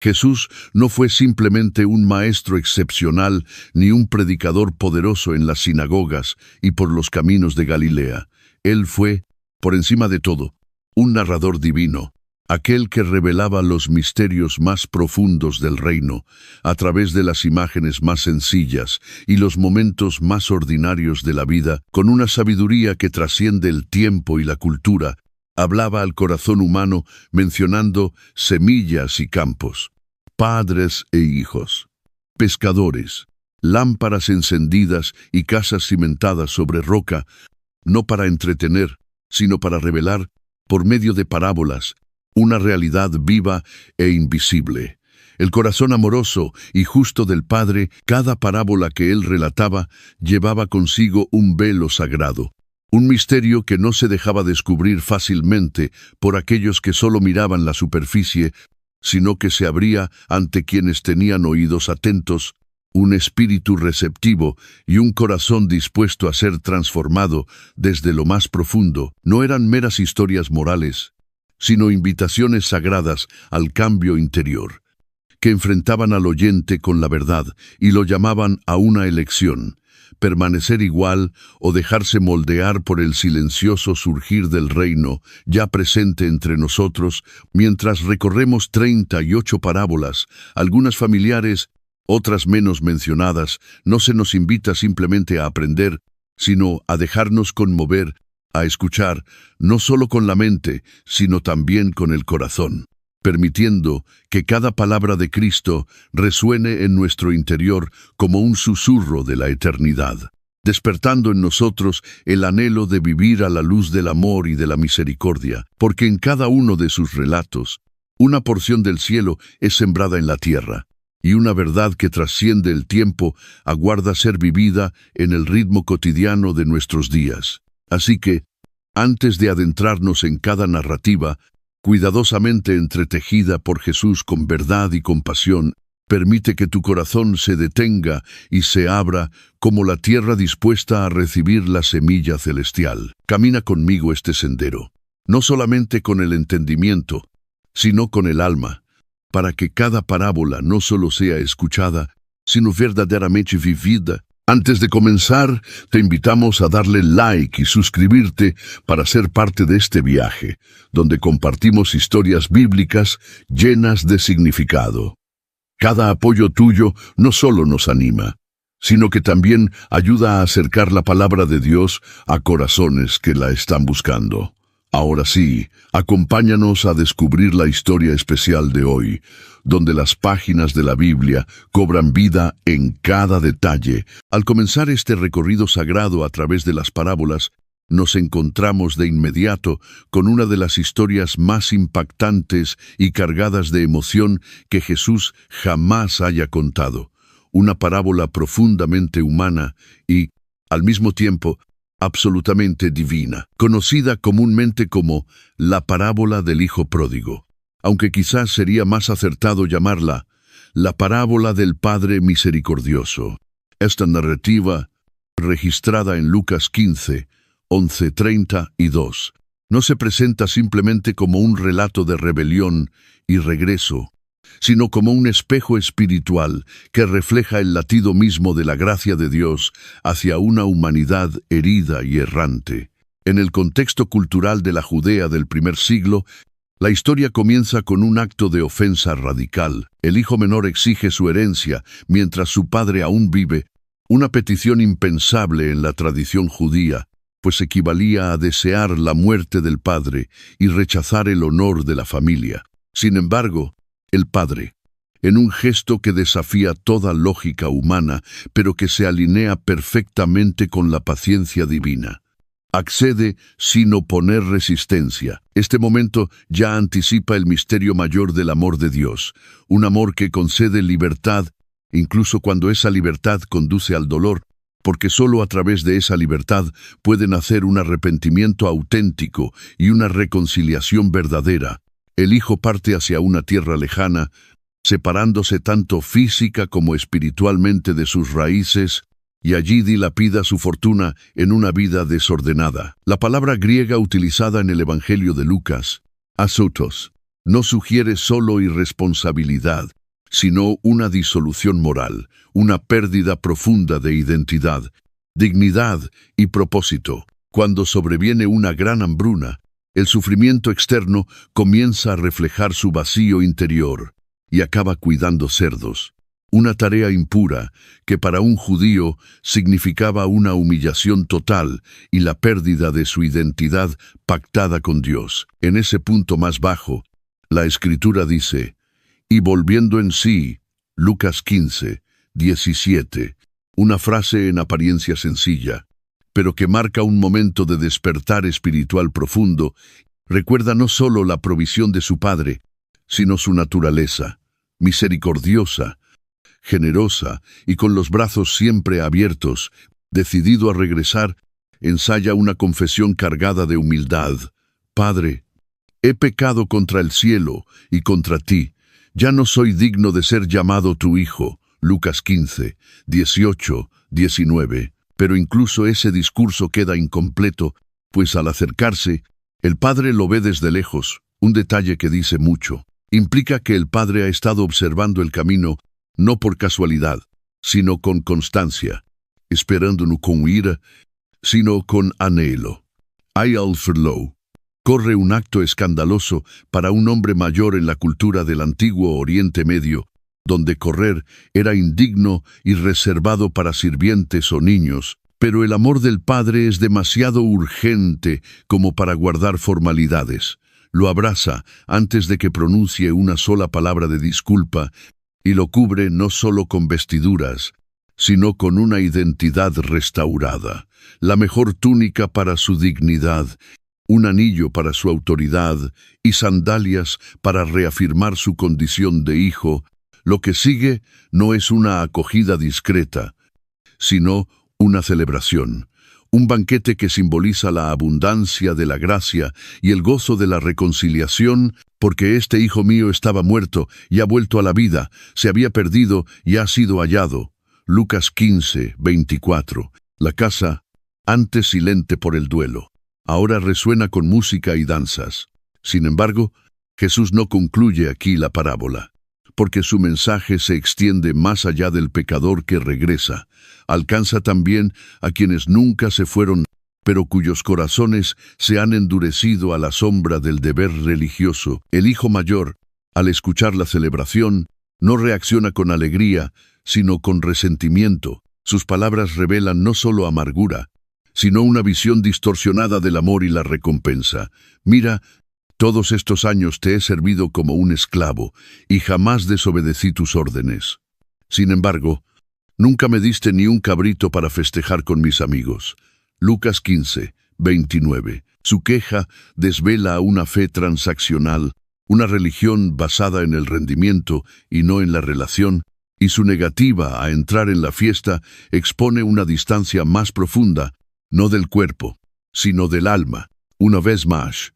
Jesús no fue simplemente un maestro excepcional ni un predicador poderoso en las sinagogas y por los caminos de Galilea. Él fue, por encima de todo, un narrador divino, aquel que revelaba los misterios más profundos del reino a través de las imágenes más sencillas y los momentos más ordinarios de la vida, con una sabiduría que trasciende el tiempo y la cultura. Hablaba al corazón humano mencionando semillas y campos, padres e hijos, pescadores, lámparas encendidas y casas cimentadas sobre roca, no para entretener, sino para revelar, por medio de parábolas, una realidad viva e invisible. El corazón amoroso y justo del Padre, cada parábola que él relataba, llevaba consigo un velo sagrado, un misterio que no se dejaba descubrir fácilmente por aquellos que solo miraban la superficie, sino que se abría ante quienes tenían oídos atentos, un espíritu receptivo y un corazón dispuesto a ser transformado desde lo más profundo. No eran meras historias morales, sino invitaciones sagradas al cambio interior, que enfrentaban al oyente con la verdad y lo llamaban a una elección: permanecer igual o dejarse moldear por el silencioso surgir del reino ya presente entre nosotros. Mientras recorremos 38 parábolas, algunas familiares, otras menos mencionadas, no se nos invita simplemente a aprender, sino a dejarnos conmover, a escuchar, no solo con la mente, sino también con el corazón, permitiendo que cada palabra de Cristo resuene en nuestro interior como un susurro de la eternidad, despertando en nosotros el anhelo de vivir a la luz del amor y de la misericordia, porque en cada uno de sus relatos, una porción del cielo es sembrada en la tierra, y una verdad que trasciende el tiempo aguarda ser vivida en el ritmo cotidiano de nuestros días. Así que, antes de adentrarnos en cada narrativa, cuidadosamente entretejida por Jesús con verdad y compasión, permite que tu corazón se detenga y se abra como la tierra dispuesta a recibir la semilla celestial. Camina conmigo este sendero, no solamente con el entendimiento, sino con el alma, para que cada parábola no solo sea escuchada, sino verdaderamente vivida. Antes de comenzar, te invitamos a darle like y suscribirte para ser parte de este viaje, donde compartimos historias bíblicas llenas de significado. Cada apoyo tuyo no solo nos anima, sino que también ayuda a acercar la palabra de Dios a corazones que la están buscando. Ahora sí, acompáñanos a descubrir la historia especial de hoy, donde las páginas de la Biblia cobran vida en cada detalle. Al comenzar este recorrido sagrado a través de las parábolas, nos encontramos de inmediato con una de las historias más impactantes y cargadas de emoción que Jesús jamás haya contado. Una parábola profundamente humana y, al mismo tiempo, absolutamente divina, conocida comúnmente como la parábola del Hijo Pródigo, aunque quizás sería más acertado llamarla la parábola del Padre Misericordioso. Esta narrativa, registrada en Lucas 15, 11, 32, no se presenta simplemente como un relato de rebelión y regreso, sino como un espejo espiritual que refleja el latido mismo de la gracia de Dios hacia una humanidad herida y errante. En el contexto cultural de la Judea del primer siglo, la historia comienza con un acto de ofensa radical. El hijo menor exige su herencia mientras su padre aún vive, una petición impensable en la tradición judía, pues equivalía a desear la muerte del padre y rechazar el honor de la familia. Sin embargo, el padre, en un gesto que desafía toda lógica humana, pero que se alinea perfectamente con la paciencia divina, accede sin oponer resistencia. Este momento ya anticipa el misterio mayor del amor de Dios, un amor que concede libertad, incluso cuando esa libertad conduce al dolor, porque solo a través de esa libertad puede nacer un arrepentimiento auténtico y una reconciliación verdadera. El hijo parte hacia una tierra lejana, separándose tanto física como espiritualmente de sus raíces, y allí dilapida su fortuna en una vida desordenada. La palabra griega utilizada en el Evangelio de Lucas, azotos, no sugiere solo irresponsabilidad, sino una disolución moral, una pérdida profunda de identidad, dignidad y propósito. Cuando sobreviene una gran hambruna, el sufrimiento externo comienza a reflejar su vacío interior y acaba cuidando cerdos. Una tarea impura que para un judío significaba una humillación total y la pérdida de su identidad pactada con Dios. En ese punto más bajo, la Escritura dice, y volviendo en sí, Lucas 15, 17, una frase en apariencia sencilla, pero que marca un momento de despertar espiritual profundo, recuerda no solo la provisión de su Padre, sino su naturaleza, misericordiosa, generosa y con los brazos siempre abiertos, decidido a regresar, ensaya una confesión cargada de humildad. Padre, he pecado contra el cielo y contra ti. Ya no soy digno de ser llamado tu hijo. Lucas 15, 18, 19. Pero incluso ese discurso queda incompleto, pues al acercarse, el padre lo ve desde lejos, un detalle que dice mucho. Implica que el padre ha estado observando el camino no por casualidad, sino con constancia, esperando no con ira, sino con anhelo. Alfred Lowe corre un acto escandaloso para un hombre mayor en la cultura del antiguo Oriente Medio, donde correr era indigno y reservado para sirvientes o niños, pero el amor del Padre es demasiado urgente como para guardar formalidades. Lo abraza antes de que pronuncie una sola palabra de disculpa y lo cubre no solo con vestiduras, sino con una identidad restaurada, la mejor túnica para su dignidad, un anillo para su autoridad y sandalias para reafirmar su condición de hijo. Lo que sigue no es una acogida discreta, sino una celebración, un banquete que simboliza la abundancia de la gracia y el gozo de la reconciliación, porque este hijo mío estaba muerto y ha vuelto a la vida, se había perdido y ha sido hallado. Lucas 15, 24. La casa, antes silente por el duelo, ahora resuena con música y danzas. Sin embargo, Jesús no concluye aquí la parábola, porque su mensaje se extiende más allá del pecador que regresa. Alcanza también a quienes nunca se fueron, pero cuyos corazones se han endurecido a la sombra del deber religioso. El hijo mayor, al escuchar la celebración, no reacciona con alegría, sino con resentimiento. Sus palabras revelan no solo amargura, sino una visión distorsionada del amor y la recompensa. Mira, todos estos años te he servido como un esclavo, y jamás desobedecí tus órdenes. Sin embargo, nunca me diste ni un cabrito para festejar con mis amigos. Lucas 15, 29. Su queja desvela una fe transaccional, una religión basada en el rendimiento y no en la relación, y su negativa a entrar en la fiesta expone una distancia más profunda, no del cuerpo, sino del alma. Una vez más,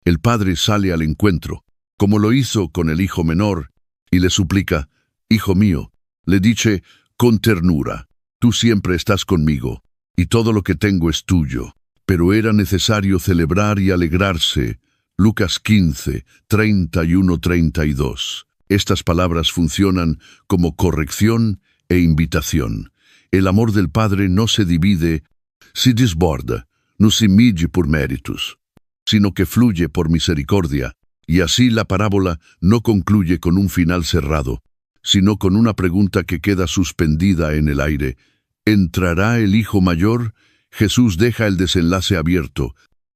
el padre sale al encuentro, como lo hizo con el hijo menor, y le suplica, «Hijo mío», le dice con ternura, «Tú siempre estás conmigo, y todo lo que tengo es tuyo». Pero era necesario celebrar y alegrarse. Lucas 15, 31-32. Estas palabras funcionan como corrección e invitación. El amor del Padre no se divide, se desborda, no se mide por méritos, sino que fluye por misericordia, y así la parábola no concluye con un final cerrado, sino con una pregunta que queda suspendida en el aire. ¿Entrará el hijo mayor? Jesús deja el desenlace abierto,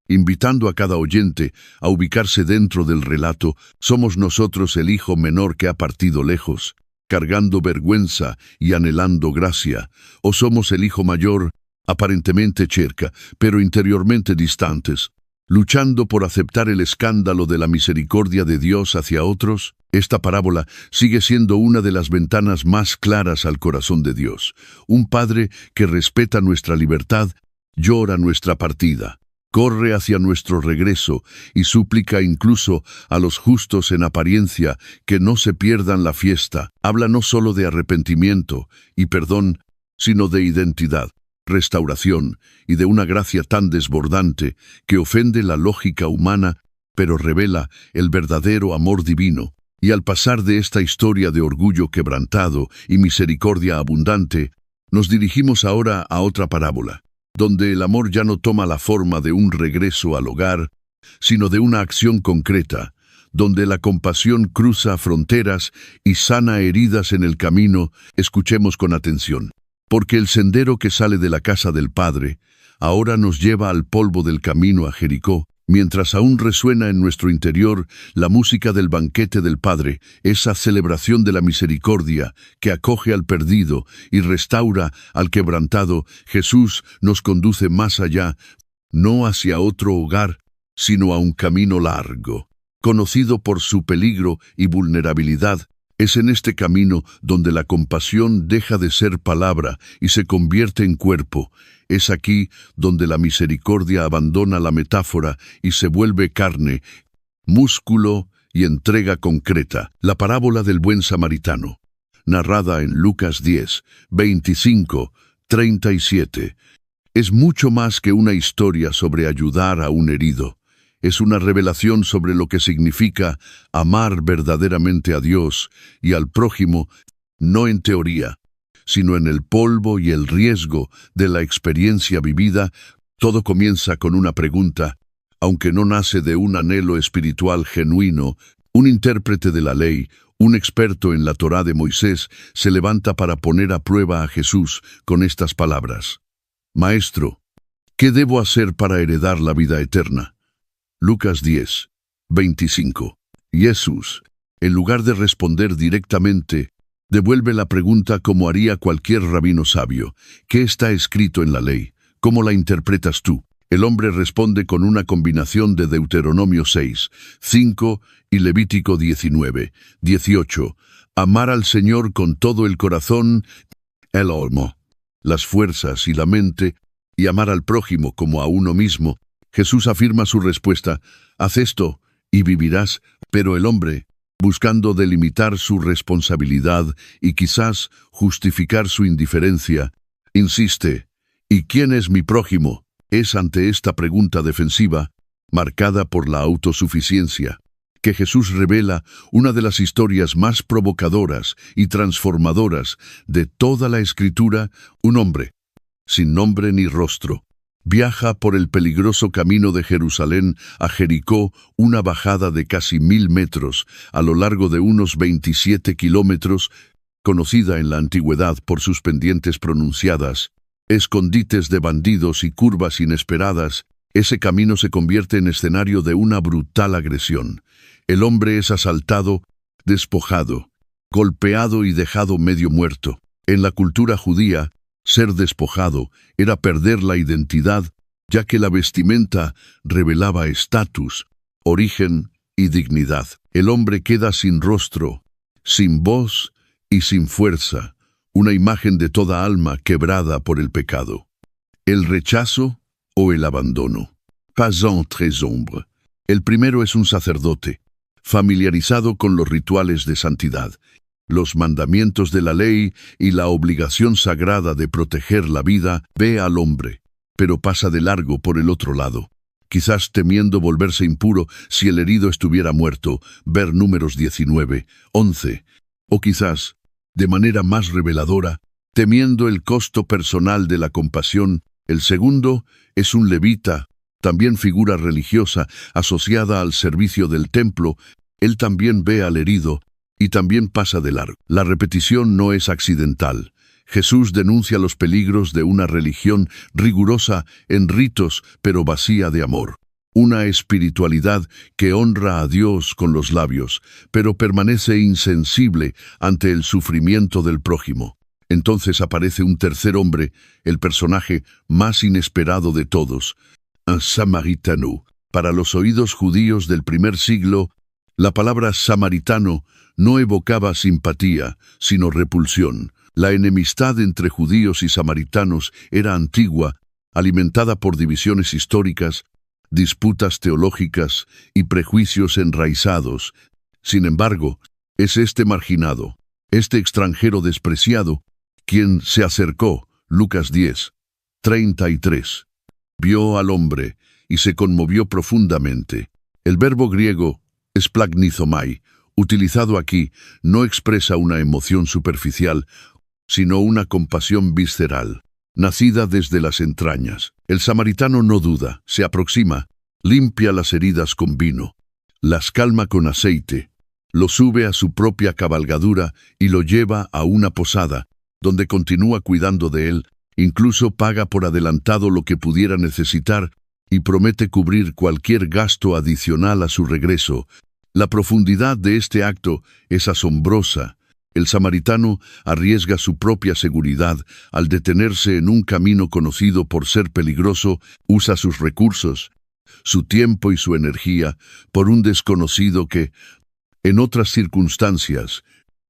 invitando a cada oyente a ubicarse dentro del relato. ¿Somos nosotros el hijo menor que ha partido lejos, cargando vergüenza y anhelando gracia? ¿O somos el hijo mayor, aparentemente cerca, pero interiormente distantes, luchando por aceptar el escándalo de la misericordia de Dios hacia otros? Esta parábola sigue siendo una de las ventanas más claras al corazón de Dios. Un Padre que respeta nuestra libertad, llora nuestra partida, corre hacia nuestro regreso y súplica incluso a los justos en apariencia que no se pierdan la fiesta. Habla no solo de arrepentimiento y perdón, sino de identidad, restauración y de una gracia tan desbordante que ofende la lógica humana, pero revela el verdadero amor divino. Y al pasar de esta historia de orgullo quebrantado y misericordia abundante, nos dirigimos ahora a otra parábola, donde el amor ya no toma la forma de un regreso al hogar, sino de una acción concreta, donde la compasión cruza fronteras y sana heridas en el camino. Escuchemos con atención, porque el sendero que sale de la casa del Padre ahora nos lleva al polvo del camino a Jericó, mientras aún resuena en nuestro interior la música del banquete del Padre, esa celebración de la misericordia que acoge al perdido y restaura al quebrantado. Jesús nos conduce más allá, no hacia otro hogar, sino a un camino largo, conocido por su peligro y vulnerabilidad. Es en este camino donde la compasión deja de ser palabra y se convierte en cuerpo. Es aquí donde la misericordia abandona la metáfora y se vuelve carne, músculo y entrega concreta. La parábola del buen samaritano, narrada en Lucas 10, 25, 37, es mucho más que una historia sobre ayudar a un herido. Es una revelación sobre lo que significa amar verdaderamente a Dios y al prójimo, no en teoría, sino en el polvo y el riesgo de la experiencia vivida. Todo comienza con una pregunta, aunque no nace de un anhelo espiritual genuino. Un intérprete de la ley, un experto en la Torá de Moisés, se levanta para poner a prueba a Jesús con estas palabras: Maestro, ¿qué debo hacer para heredar la vida eterna? Lucas 10, 25. Jesús, en lugar de responder directamente, devuelve la pregunta como haría cualquier rabino sabio. ¿Qué está escrito en la ley? ¿Cómo la interpretas tú? El hombre responde con una combinación de Deuteronomio 6, 5 y Levítico 19, 18. Amar al Señor con todo el corazón, el alma, las fuerzas y la mente, y amar al prójimo como a uno mismo. Jesús afirma su respuesta: haz esto y vivirás. Pero el hombre, buscando delimitar su responsabilidad y quizás justificar su indiferencia, insiste: ¿y quién es mi prójimo? Es ante esta pregunta defensiva, marcada por la autosuficiencia, que Jesús revela una de las historias más provocadoras y transformadoras de toda la Escritura. Un hombre, sin nombre ni rostro, viaja por el peligroso camino de Jerusalén a Jericó, una bajada de casi 1000 metros, a lo largo de unos 27 kilómetros, conocida en la antigüedad por sus pendientes pronunciadas, escondites de bandidos y curvas inesperadas. Ese camino se convierte en escenario de una brutal agresión. El hombre es asaltado, despojado, golpeado y dejado medio muerto. En la cultura judía, ser despojado era perder la identidad, ya que la vestimenta revelaba estatus, origen y dignidad. El hombre queda sin rostro, sin voz y sin fuerza, una imagen de toda alma quebrada por el pecado. El rechazo o el abandono. Pas entre ombres. El primero es un sacerdote, familiarizado con los rituales de santidad, los mandamientos de la ley y la obligación sagrada de proteger la vida. Ve al hombre, pero pasa de largo por el otro lado, quizás temiendo volverse impuro si el herido estuviera muerto. Ver Números 19, 11. O quizás, de manera más reveladora, temiendo el costo personal de la compasión. El segundo es un levita, también figura religiosa asociada al servicio del templo. Él también ve al herido y también pasa de largo. La repetición no es accidental. Jesús denuncia los peligros de una religión rigurosa en ritos, pero vacía de amor. Una espiritualidad que honra a Dios con los labios, pero permanece insensible ante el sufrimiento del prójimo. Entonces aparece un tercer hombre, el personaje más inesperado de todos, un samaritano. Para los oídos judíos del primer siglo, la palabra samaritano no evocaba simpatía, sino repulsión. La enemistad entre judíos y samaritanos era antigua, alimentada por divisiones históricas, disputas teológicas y prejuicios enraizados. Sin embargo, es este marginado, este extranjero despreciado, quien se acercó. Lucas 10, 33. Vio al hombre y se conmovió profundamente. El verbo griego esplagnizomai, utilizado aquí, no expresa una emoción superficial, sino una compasión visceral, nacida desde las entrañas. El samaritano no duda, se aproxima, limpia las heridas con vino, las calma con aceite, lo sube a su propia cabalgadura y lo lleva a una posada, donde continúa cuidando de él, incluso paga por adelantado lo que pudiera necesitar y promete cubrir cualquier gasto adicional a su regreso. La profundidad de este acto es asombrosa. El samaritano arriesga su propia seguridad al detenerse en un camino conocido por ser peligroso, usa sus recursos, su tiempo y su energía por un desconocido que, en otras circunstancias,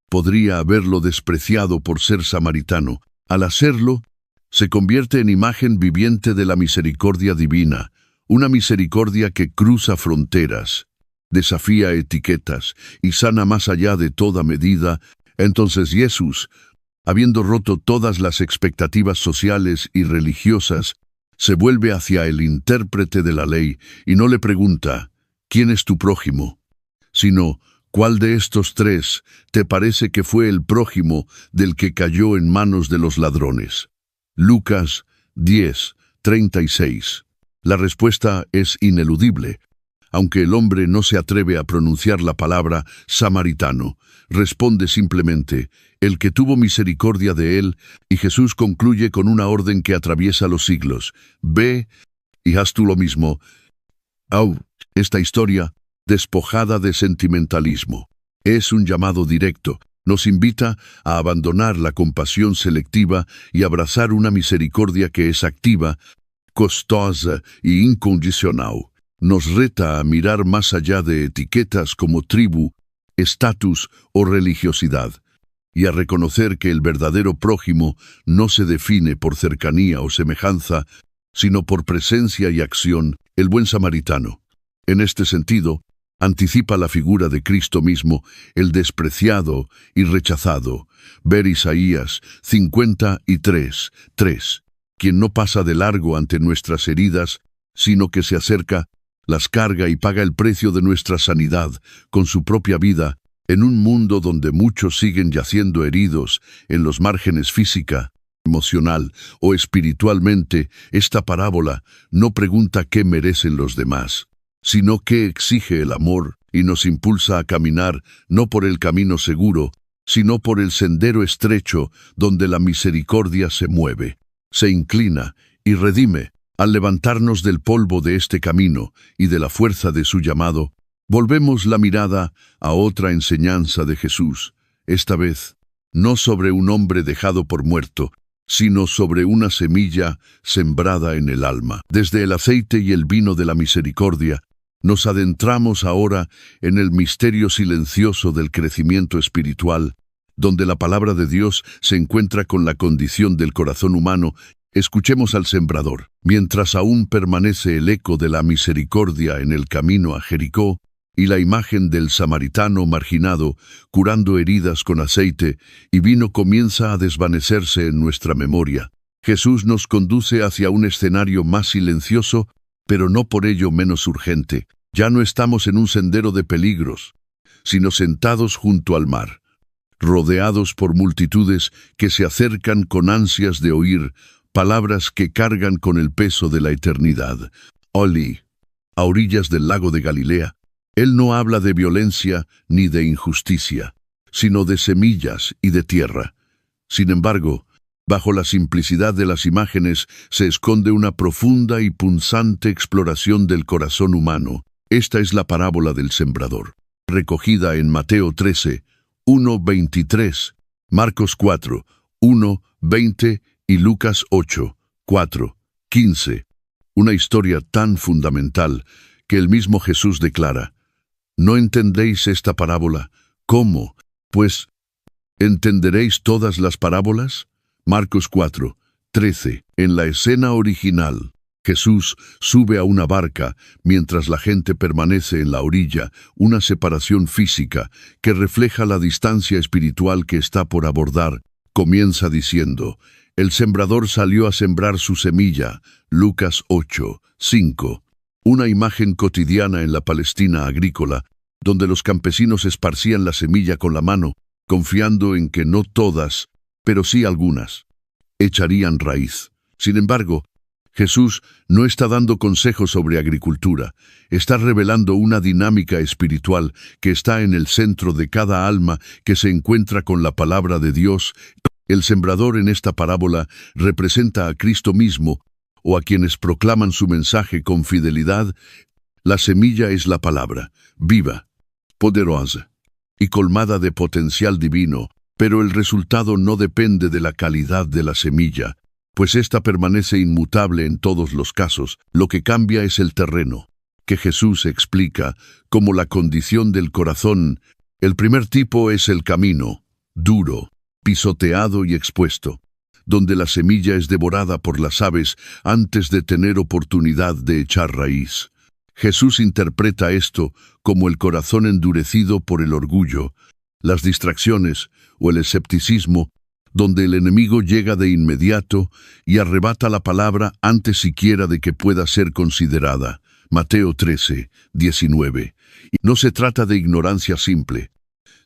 podría haberlo despreciado por ser samaritano. Al hacerlo, se convierte en imagen viviente de la misericordia divina, una misericordia que cruza fronteras, desafía etiquetas y sana más allá de toda medida. Entonces Jesús, habiendo roto todas las expectativas sociales y religiosas, se vuelve hacia el intérprete de la ley y no le pregunta, ¿quién es tu prójimo?, sino, ¿cuál de estos tres te parece que fue el prójimo del que cayó en manos de los ladrones? Lucas 10:36. La respuesta es ineludible. Aunque el hombre no se atreve a pronunciar la palabra samaritano, responde simplemente, el que tuvo misericordia de él, y Jesús concluye con una orden que atraviesa los siglos. Ve y haz tú lo mismo. Esta historia, despojada de sentimentalismo, es un llamado directo. Nos invita a abandonar la compasión selectiva y abrazar una misericordia que es activa, costosa y incondicional. Nos reta a mirar más allá de etiquetas como tribu, estatus o religiosidad, y a reconocer que el verdadero prójimo no se define por cercanía o semejanza, sino por presencia y acción. El buen samaritano, en este sentido, anticipa la figura de Cristo mismo, el despreciado y rechazado. Ver Isaías 53:3, quien no pasa de largo ante nuestras heridas, sino que se acerca, las carga y paga el precio de nuestra sanidad con su propia vida, en un mundo donde muchos siguen yaciendo heridos en los márgenes física, emocional o espiritualmente. Esta parábola no pregunta qué merecen los demás, sino qué exige el amor, y nos impulsa a caminar no por el camino seguro, sino por el sendero estrecho donde la misericordia se mueve, se inclina y redime. Al levantarnos del polvo de este camino y de la fuerza de su llamado, volvemos la mirada a otra enseñanza de Jesús, esta vez no sobre un hombre dejado por muerto, sino sobre una semilla sembrada en el alma. Desde el aceite y el vino de la misericordia, nos adentramos ahora en el misterio silencioso del crecimiento espiritual, donde la palabra de Dios se encuentra con la condición del corazón humano. Escuchemos al sembrador. Mientras aún permanece el eco de la misericordia en el camino a Jericó y la imagen del samaritano marginado curando heridas con aceite y vino comienza a desvanecerse en nuestra memoria, Jesús nos conduce hacia un escenario más silencioso, pero no por ello menos urgente. Ya no estamos en un sendero de peligros, sino sentados junto al mar, rodeados por multitudes que se acercan con ansias de oír palabras que cargan con el peso de la eternidad. Oli, a orillas del lago de Galilea, él no habla de violencia ni de injusticia, sino de semillas y de tierra. Sin embargo, bajo la simplicidad de las imágenes se esconde una profunda y punzante exploración del corazón humano. Esta es la parábola del sembrador, recogida en Mateo 13, 1:23, Marcos 4, 1:20 y Lucas 8, 4, 15. Una historia tan fundamental que el mismo Jesús declara: ¿no entendéis esta parábola? ¿Cómo? Pues, ¿entenderéis todas las parábolas? Marcos 4, 13. En la escena original, Jesús sube a una barca mientras la gente permanece en la orilla, una separación física que refleja la distancia espiritual que está por abordar. Comienza diciendo: el sembrador salió a sembrar su semilla, Lucas 8, 5. Una imagen cotidiana en la Palestina agrícola, donde los campesinos esparcían la semilla con la mano, confiando en que no todas, pero sí algunas, echarían raíz. Sin embargo, Jesús no está dando consejos sobre agricultura, está revelando una dinámica espiritual que está en el centro de cada alma que se encuentra con la palabra de Dios. El sembrador en esta parábola representa a Cristo mismo, o a quienes proclaman su mensaje con fidelidad. La semilla es la palabra, viva, poderosa y colmada de potencial divino, pero el resultado no depende de la calidad de la semilla, pues ésta permanece inmutable en todos los casos. Lo que cambia es el terreno, que Jesús explica como la condición del corazón. El primer tipo es el camino, duro, pisoteado y expuesto, donde la semilla es devorada por las aves antes de tener oportunidad de echar raíz. Jesús interpreta esto como el corazón endurecido por el orgullo, las distracciones o el escepticismo, donde el enemigo llega de inmediato y arrebata la palabra antes siquiera de que pueda ser considerada. Mateo 13, 19. Y no se trata de ignorancia simple,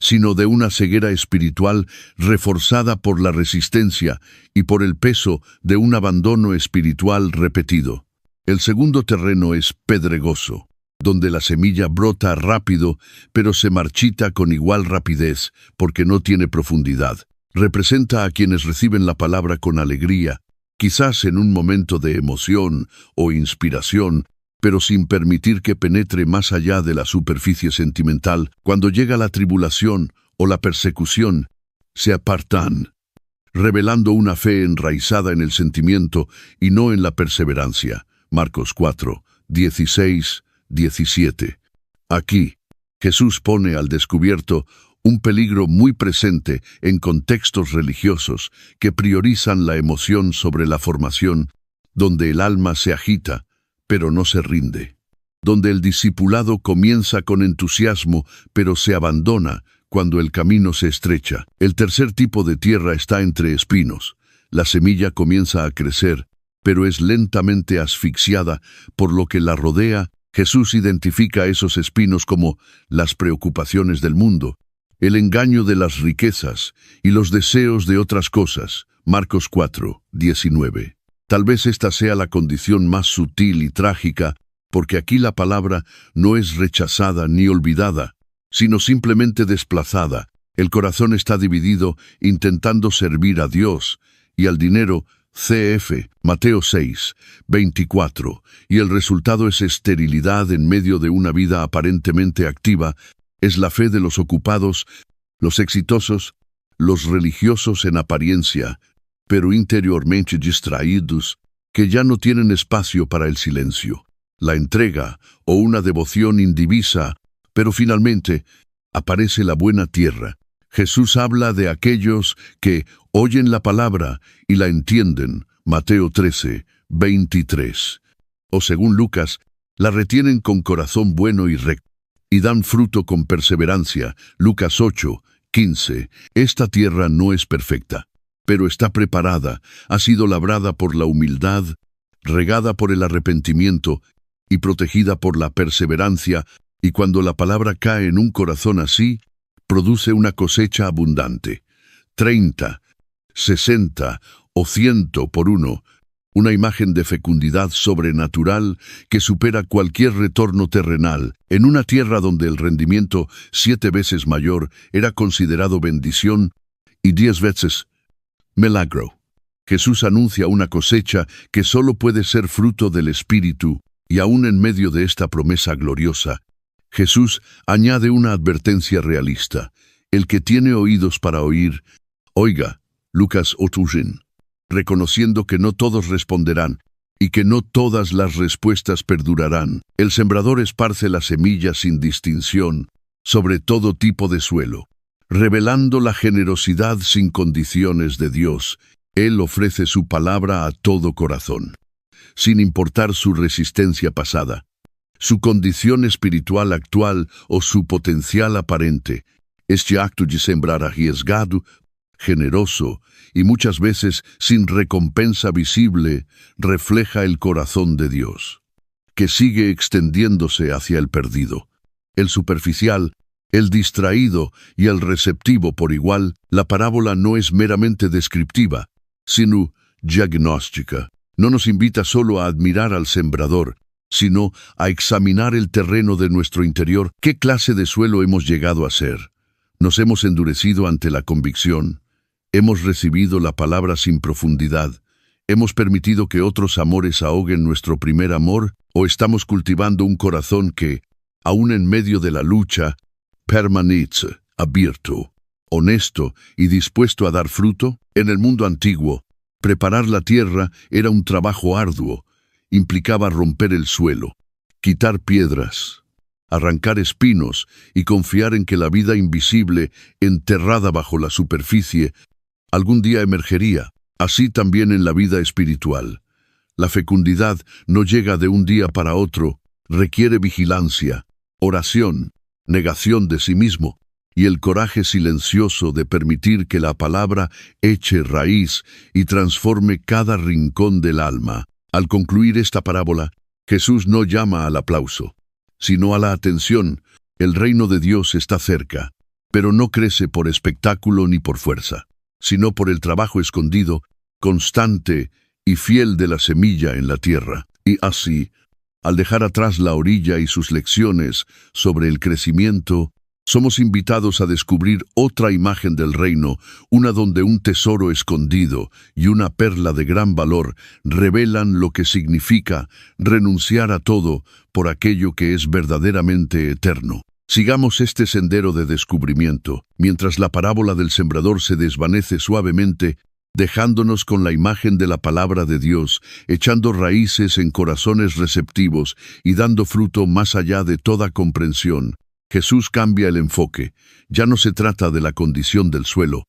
sino de una ceguera espiritual reforzada por la resistencia y por el peso de un abandono espiritual repetido. El segundo terreno es pedregoso, donde la semilla brota rápido, pero se marchita con igual rapidez porque no tiene profundidad. Representa a quienes reciben la palabra con alegría, quizás en un momento de emoción o inspiración, pero sin permitir que penetre más allá de la superficie sentimental. Cuando llega la tribulación o la persecución, se apartan, revelando una fe enraizada en el sentimiento y no en la perseverancia. Marcos 4, 16, 17. Aquí, Jesús pone al descubierto un peligro muy presente en contextos religiosos que priorizan la emoción sobre la formación, donde el alma se agita, pero no se rinde, donde el discipulado comienza con entusiasmo, pero se abandona cuando el camino se estrecha. El tercer tipo de tierra está entre espinos. La semilla comienza a crecer, pero es lentamente asfixiada por lo que la rodea. Jesús identifica esos espinos como las preocupaciones del mundo, el engaño de las riquezas y los deseos de otras cosas. Marcos 4, 19. Tal vez esta sea la condición más sutil y trágica, porque aquí la palabra no es rechazada ni olvidada, sino simplemente desplazada. El corazón está dividido intentando servir a Dios y al dinero. CF, Mateo 6, 24, y el resultado es esterilidad en medio de una vida aparentemente activa. Es la fe de los ocupados, los exitosos, los religiosos en apariencia, pero interiormente distraídos, que ya no tienen espacio para el silencio, la entrega o una devoción indivisa. Pero finalmente aparece la buena tierra. Jesús habla de aquellos que oyen la palabra y la entienden. Mateo 13, 23. O según Lucas, la retienen con corazón bueno y recto, y dan fruto con perseverancia. Lucas 8, 15. Esta tierra no es perfecta, pero está preparada, ha sido labrada por la humildad, regada por el arrepentimiento y protegida por la perseverancia, y cuando la palabra cae en un corazón así, produce una cosecha abundante. 30, 60 o 100 por uno, una imagen de fecundidad sobrenatural que supera cualquier retorno terrenal. En una tierra donde el rendimiento 7 veces mayor era considerado bendición y 10 veces milagro. Jesús anuncia una cosecha que solo puede ser fruto del Espíritu, y aún en medio de esta promesa gloriosa, Jesús añade una advertencia realista. El que tiene oídos para oír, oiga. Lucas 8, reconociendo que no todos responderán y que no todas las respuestas perdurarán. El sembrador esparce la semilla sin distinción sobre todo tipo de suelo, revelando la generosidad sin condiciones de Dios. Él ofrece su palabra a todo corazón, sin importar su resistencia pasada, su condición espiritual actual o su potencial aparente. Este acto de sembrar arriesgado, generoso y muchas veces sin recompensa visible, refleja el corazón de Dios, que sigue extendiéndose hacia el perdido. el superficial, el distraído y el receptivo por igual, la parábola no es meramente descriptiva, sino diagnóstica. No nos invita solo a admirar al sembrador, sino a examinar el terreno de nuestro interior. ¿Qué clase de suelo hemos llegado a ser? ¿Nos hemos endurecido ante la convicción? ¿Hemos recibido la palabra sin profundidad? ¿Hemos permitido que otros amores ahoguen nuestro primer amor? ¿O estamos cultivando un corazón que, aun en medio de la lucha, permanece abierto, honesto y dispuesto a dar fruto? En el mundo antiguo, preparar la tierra era un trabajo arduo. Implicaba romper el suelo, quitar piedras, arrancar espinos y confiar en que la vida invisible, enterrada bajo la superficie, algún día emergería. Así también en la vida espiritual. La fecundidad no llega de un día para otro, requiere vigilancia, oración, negación de sí mismo y el coraje silencioso de permitir que la palabra eche raíz y transforme cada rincón del alma. Al concluir esta parábola, Jesús no llama al aplauso, sino a la atención. El reino de Dios está cerca, pero no crece por espectáculo ni por fuerza, sino por el trabajo escondido, constante y fiel de la semilla en la tierra. Y así, al dejar atrás la orilla y sus lecciones sobre el crecimiento, somos invitados a descubrir otra imagen del reino, una donde un tesoro escondido y una perla de gran valor revelan lo que significa renunciar a todo por aquello que es verdaderamente eterno. Sigamos este sendero de descubrimiento, mientras la parábola del sembrador se desvanece suavemente, dejándonos con la imagen de la palabra de Dios, echando raíces en corazones receptivos y dando fruto más allá de toda comprensión. Jesús cambia el enfoque. Ya no se trata de la condición del suelo,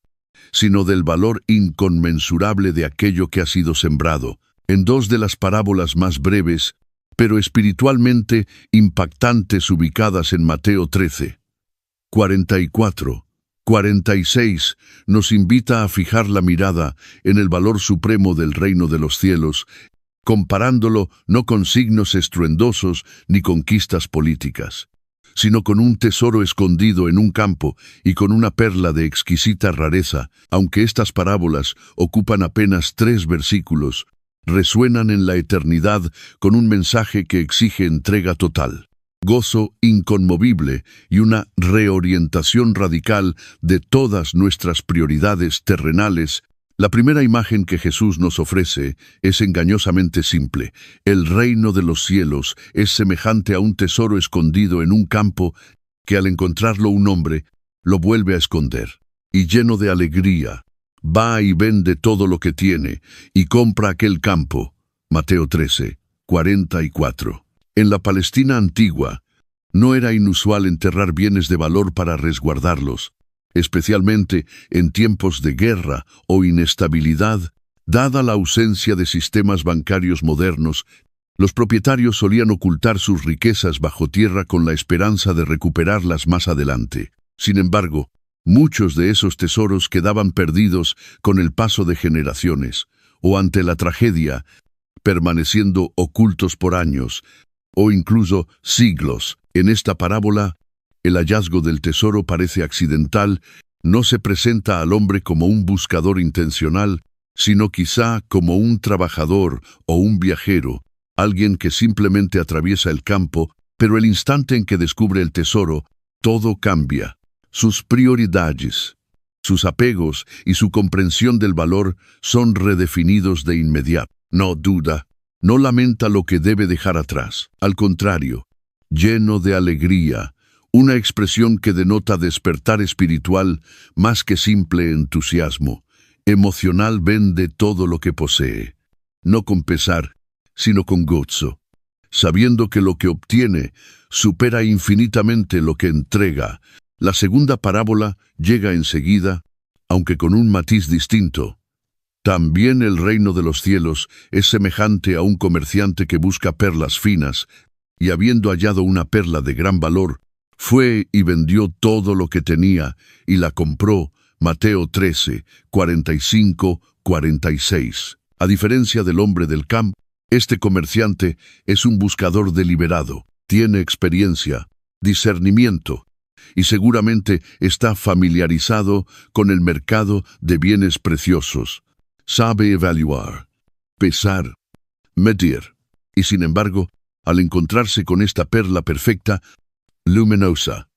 sino del valor inconmensurable de aquello que ha sido sembrado. En dos de las parábolas más breves, pero espiritualmente impactantes ubicadas en Mateo 13, 44, 46, nos invita a fijar la mirada en el valor supremo del reino de los cielos, comparándolo no con signos estruendosos ni conquistas políticas, sino con un tesoro escondido en un campo y con una perla de exquisita rareza. Aunque estas parábolas ocupan apenas 3 versículos, resuenan en la eternidad con un mensaje que exige entrega total, gozo inconmovible y una reorientación radical de todas nuestras prioridades terrenales. La primera imagen que Jesús nos ofrece es engañosamente simple. El reino de los cielos es semejante a un tesoro escondido en un campo que al encontrarlo un hombre lo vuelve a esconder. Y lleno de alegría, va y vende todo lo que tiene y compra aquel campo. Mateo 13, 44. En la Palestina antigua, no era inusual enterrar bienes de valor para resguardarlos, especialmente en tiempos de guerra o inestabilidad. Dada la ausencia de sistemas bancarios modernos, los propietarios solían ocultar sus riquezas bajo tierra con la esperanza de recuperarlas más adelante. Sin embargo, muchos de esos tesoros quedaban perdidos con el paso de generaciones, o ante la tragedia, permaneciendo ocultos por años, o incluso siglos. En esta parábola, el hallazgo del tesoro parece accidental, no se presenta al hombre como un buscador intencional, sino quizá como un trabajador o un viajero, alguien que simplemente atraviesa el campo, pero el instante en que descubre el tesoro, todo cambia. Sus prioridades, sus apegos y su comprensión del valor son redefinidos de inmediato. No duda, no lamenta lo que debe dejar atrás. Al contrario, lleno de alegría, una expresión que denota despertar espiritual más que simple entusiasmo. Emocional, vende todo lo que posee, no con pesar, sino con gozo, sabiendo que lo que obtiene supera infinitamente lo que entrega. La segunda parábola llega enseguida, aunque con un matiz distinto. También el reino de los cielos es semejante a un comerciante que busca perlas finas, y habiendo hallado una perla de gran valor, fue y vendió todo lo que tenía, y la compró. Mateo 13, 45, 46. A diferencia del hombre del campo, este comerciante es un buscador deliberado, tiene experiencia, discernimiento, y seguramente está familiarizado con el mercado de bienes preciosos. Sabe evaluar, pesar, medir, y sin embargo, al encontrarse con esta perla perfecta, luminosa,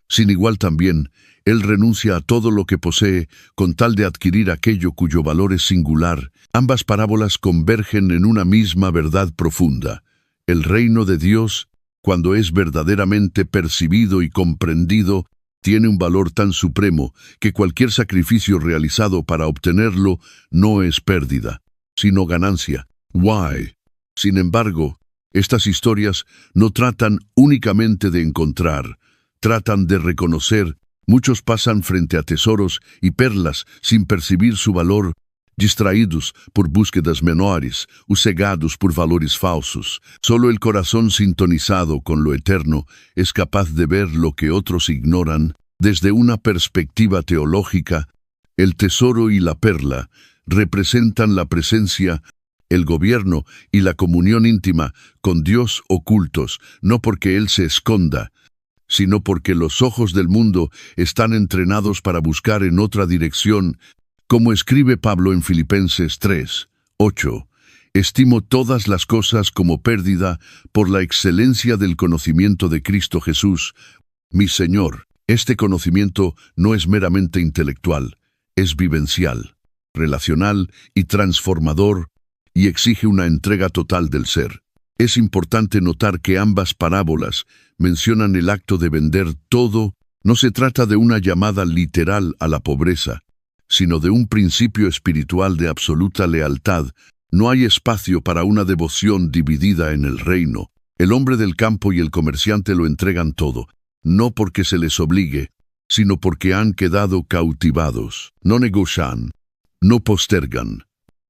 sin igual también, él renuncia a todo lo que posee con tal de adquirir aquello cuyo valor es singular. Ambas parábolas convergen en una misma verdad profunda. El reino de Dios, cuando es verdaderamente percibido y comprendido, tiene un valor tan supremo que cualquier sacrificio realizado para obtenerlo no es pérdida, sino ganancia. Why? Sin embargo, estas historias no tratan únicamente de encontrar, tratan de reconocer. Muchos pasan frente a tesoros y perlas sin percibir su valor, distraídos por búsquedas menores o cegados por valores falsos. Solo el corazón sintonizado con lo eterno es capaz de ver lo que otros ignoran. Desde una perspectiva teológica, el tesoro y la perla representan la presencia, el gobierno y la comunión íntima con Dios ocultos, no porque Él se esconda, sino porque los ojos del mundo están entrenados para buscar en otra dirección, como escribe Pablo en Filipenses 3:8. Estimo todas las cosas como pérdida por la excelencia del conocimiento de Cristo Jesús, mi Señor. Este conocimiento no es meramente intelectual, es vivencial, relacional y transformador, y exige una entrega total del ser. Es importante notar que ambas parábolas mencionan el acto de vender todo. No se trata de una llamada literal a la pobreza, sino de un principio espiritual de absoluta lealtad. No hay espacio para una devoción dividida en el reino. El hombre del campo y el comerciante lo entregan todo, no porque se les obligue, sino porque han quedado cautivados. No negocian, no postergan,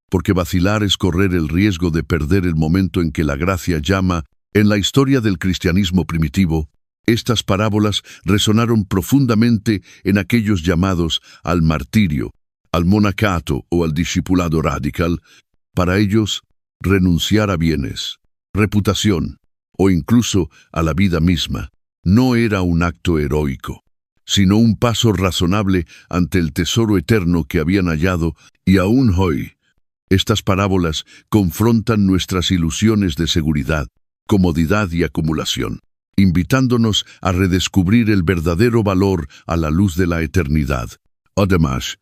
porque vacilar es correr el riesgo de perder el momento en que la gracia llama. En la historia del cristianismo primitivo, estas parábolas resonaron profundamente en aquellos llamados al martirio, al monacato o al discipulado radical. Para ellos, renunciar a bienes, reputación o incluso a la vida misma no era un acto heroico, sino un paso razonable ante el tesoro eterno que habían hallado. Y aún hoy, estas parábolas confrontan nuestras ilusiones de seguridad, comodidad y acumulación, invitándonos a redescubrir el verdadero valor a la luz de la eternidad. Además,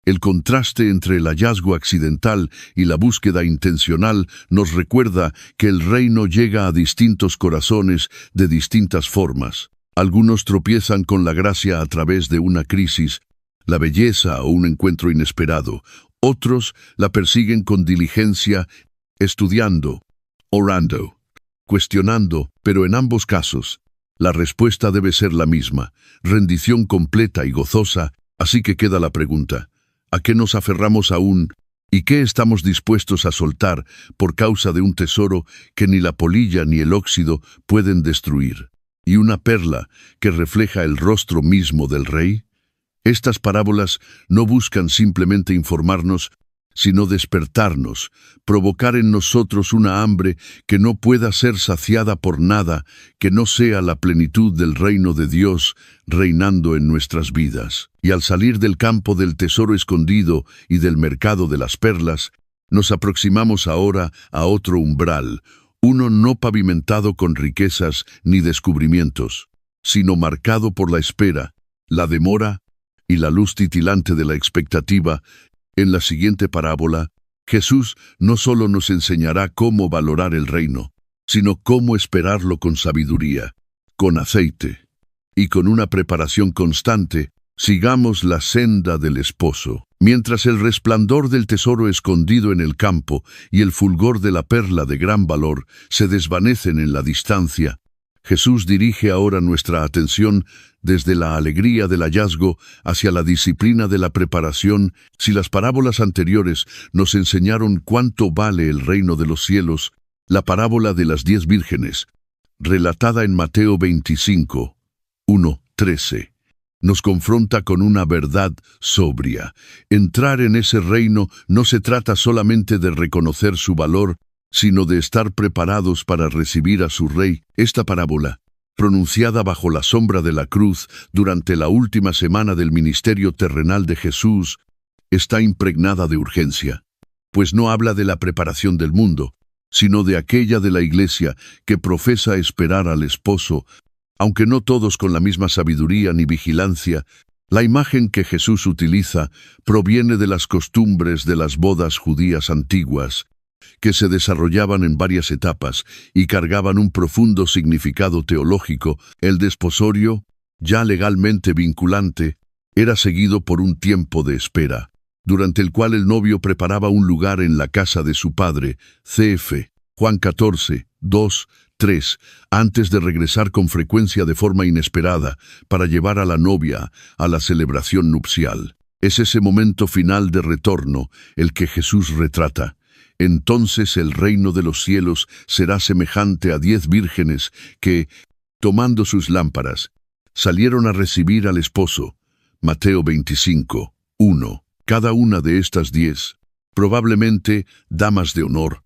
el contraste entre el hallazgo accidental y la búsqueda intencional nos recuerda que el reino llega a distintos corazones de distintas formas. Algunos tropiezan con la gracia a través de una crisis, la belleza o un encuentro inesperado. Otros la persiguen con diligencia, estudiando, orando, cuestionando, pero en ambos casos, la respuesta debe ser la misma, rendición completa y gozosa. Así que queda la pregunta: ¿a qué nos aferramos aún y qué estamos dispuestos a soltar por causa de un tesoro que ni la polilla ni el óxido pueden destruir, y una perla que refleja el rostro mismo del Rey? Estas parábolas no buscan simplemente informarnos, sino despertarnos, provocar en nosotros una hambre que no pueda ser saciada por nada que no sea la plenitud del reino de Dios reinando en nuestras vidas. Y al salir del campo del tesoro escondido y del mercado de las perlas, nos aproximamos ahora a otro umbral, uno no pavimentado con riquezas ni descubrimientos, sino marcado por la espera, la demora y la luz titilante de la expectativa. En la siguiente parábola, Jesús no solo nos enseñará cómo valorar el reino, sino cómo esperarlo con sabiduría, con aceite y con una preparación constante. Sigamos la senda del esposo. Mientras el resplandor del tesoro escondido en el campo y el fulgor de la perla de gran valor se desvanecen en la distancia, Jesús dirige ahora nuestra atención desde la alegría del hallazgo hacia la disciplina de la preparación. Si las parábolas anteriores nos enseñaron cuánto vale el reino de los cielos, la parábola de las 10 vírgenes, relatada en Mateo 25, 1-13, nos confronta con una verdad sobria. Entrar en ese reino no se trata solamente de reconocer su valor, sino de estar preparados para recibir a su Rey. Esta parábola pronunciada bajo la sombra de la cruz durante la última semana del ministerio terrenal de Jesús, está impregnada de urgencia, pues no habla de la preparación del mundo, sino de aquella de la Iglesia que profesa esperar al esposo, aunque no todos con la misma sabiduría ni vigilancia. La imagen que Jesús utiliza proviene de las costumbres de las bodas judías antiguas, que se desarrollaban en varias etapas y cargaban un profundo significado teológico. El desposorio, ya legalmente vinculante, era seguido por un tiempo de espera, durante el cual el novio preparaba un lugar en la casa de su padre, cf. Juan 14, 2, 3, antes de regresar con frecuencia de forma inesperada para llevar a la novia a la celebración nupcial. Es ese momento final de retorno el que Jesús retrata. Entonces el reino de los cielos será semejante a 10 vírgenes que, tomando sus lámparas, salieron a recibir al esposo. Mateo 25, 1. Cada una de estas 10, probablemente damas de honor,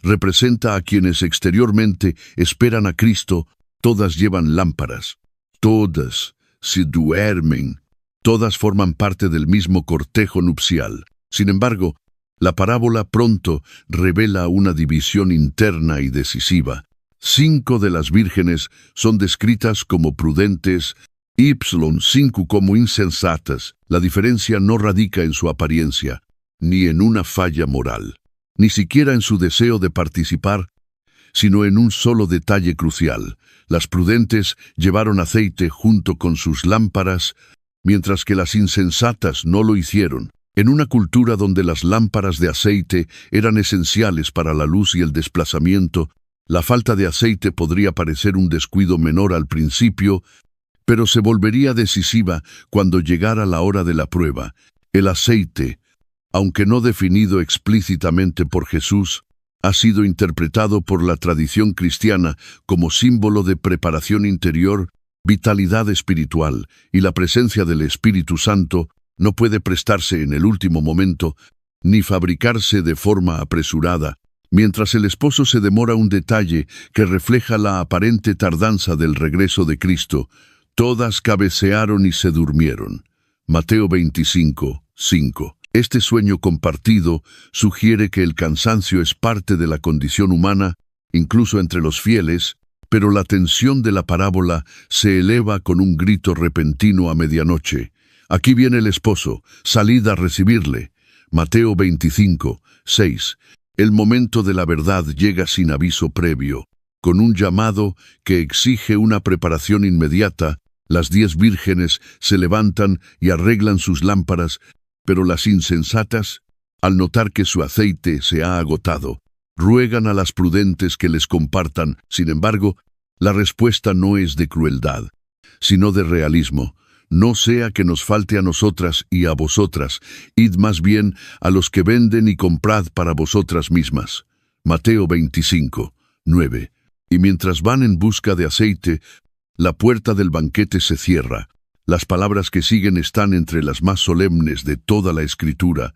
representa a quienes exteriormente esperan a Cristo. Todas llevan lámparas, todas se duermen, todas forman parte del mismo cortejo nupcial. Sin embargo, la parábola pronto revela una división interna y decisiva. 5 de las vírgenes son descritas como prudentes, 5 como insensatas. La diferencia no radica en su apariencia, ni en una falla moral, ni siquiera en su deseo de participar, sino en un solo detalle crucial. Las prudentes llevaron aceite junto con sus lámparas, mientras que las insensatas no lo hicieron. En una cultura donde las lámparas de aceite eran esenciales para la luz y el desplazamiento, la falta de aceite podría parecer un descuido menor al principio, pero se volvería decisiva cuando llegara la hora de la prueba. El aceite, aunque no definido explícitamente por Jesús, ha sido interpretado por la tradición cristiana como símbolo de preparación interior, vitalidad espiritual, y la presencia del Espíritu Santo no puede prestarse en el último momento, ni fabricarse de forma apresurada. Mientras el esposo se demora, un detalle que refleja la aparente tardanza del regreso de Cristo. Todas cabecearon y se durmieron. Mateo 25, 5. Este sueño compartido sugiere que el cansancio es parte de la condición humana, incluso entre los fieles, pero la tensión de la parábola se eleva con un grito repentino a medianoche. Aquí viene el esposo, salid a recibirle. Mateo 25, 6. El momento de la verdad llega sin aviso previo, con un llamado que exige una preparación inmediata. Las 10 vírgenes se levantan y arreglan sus lámparas, pero las insensatas, al notar que su aceite se ha agotado, ruegan a las prudentes que les compartan. Sin embargo, la respuesta no es de crueldad, sino de realismo. No sea que nos falte a nosotras y a vosotras, id más bien a los que venden y comprad para vosotras mismas. Mateo 25, 9. Y mientras van en busca de aceite, la puerta del banquete se cierra. Las palabras que siguen están entre las más solemnes de toda la Escritura.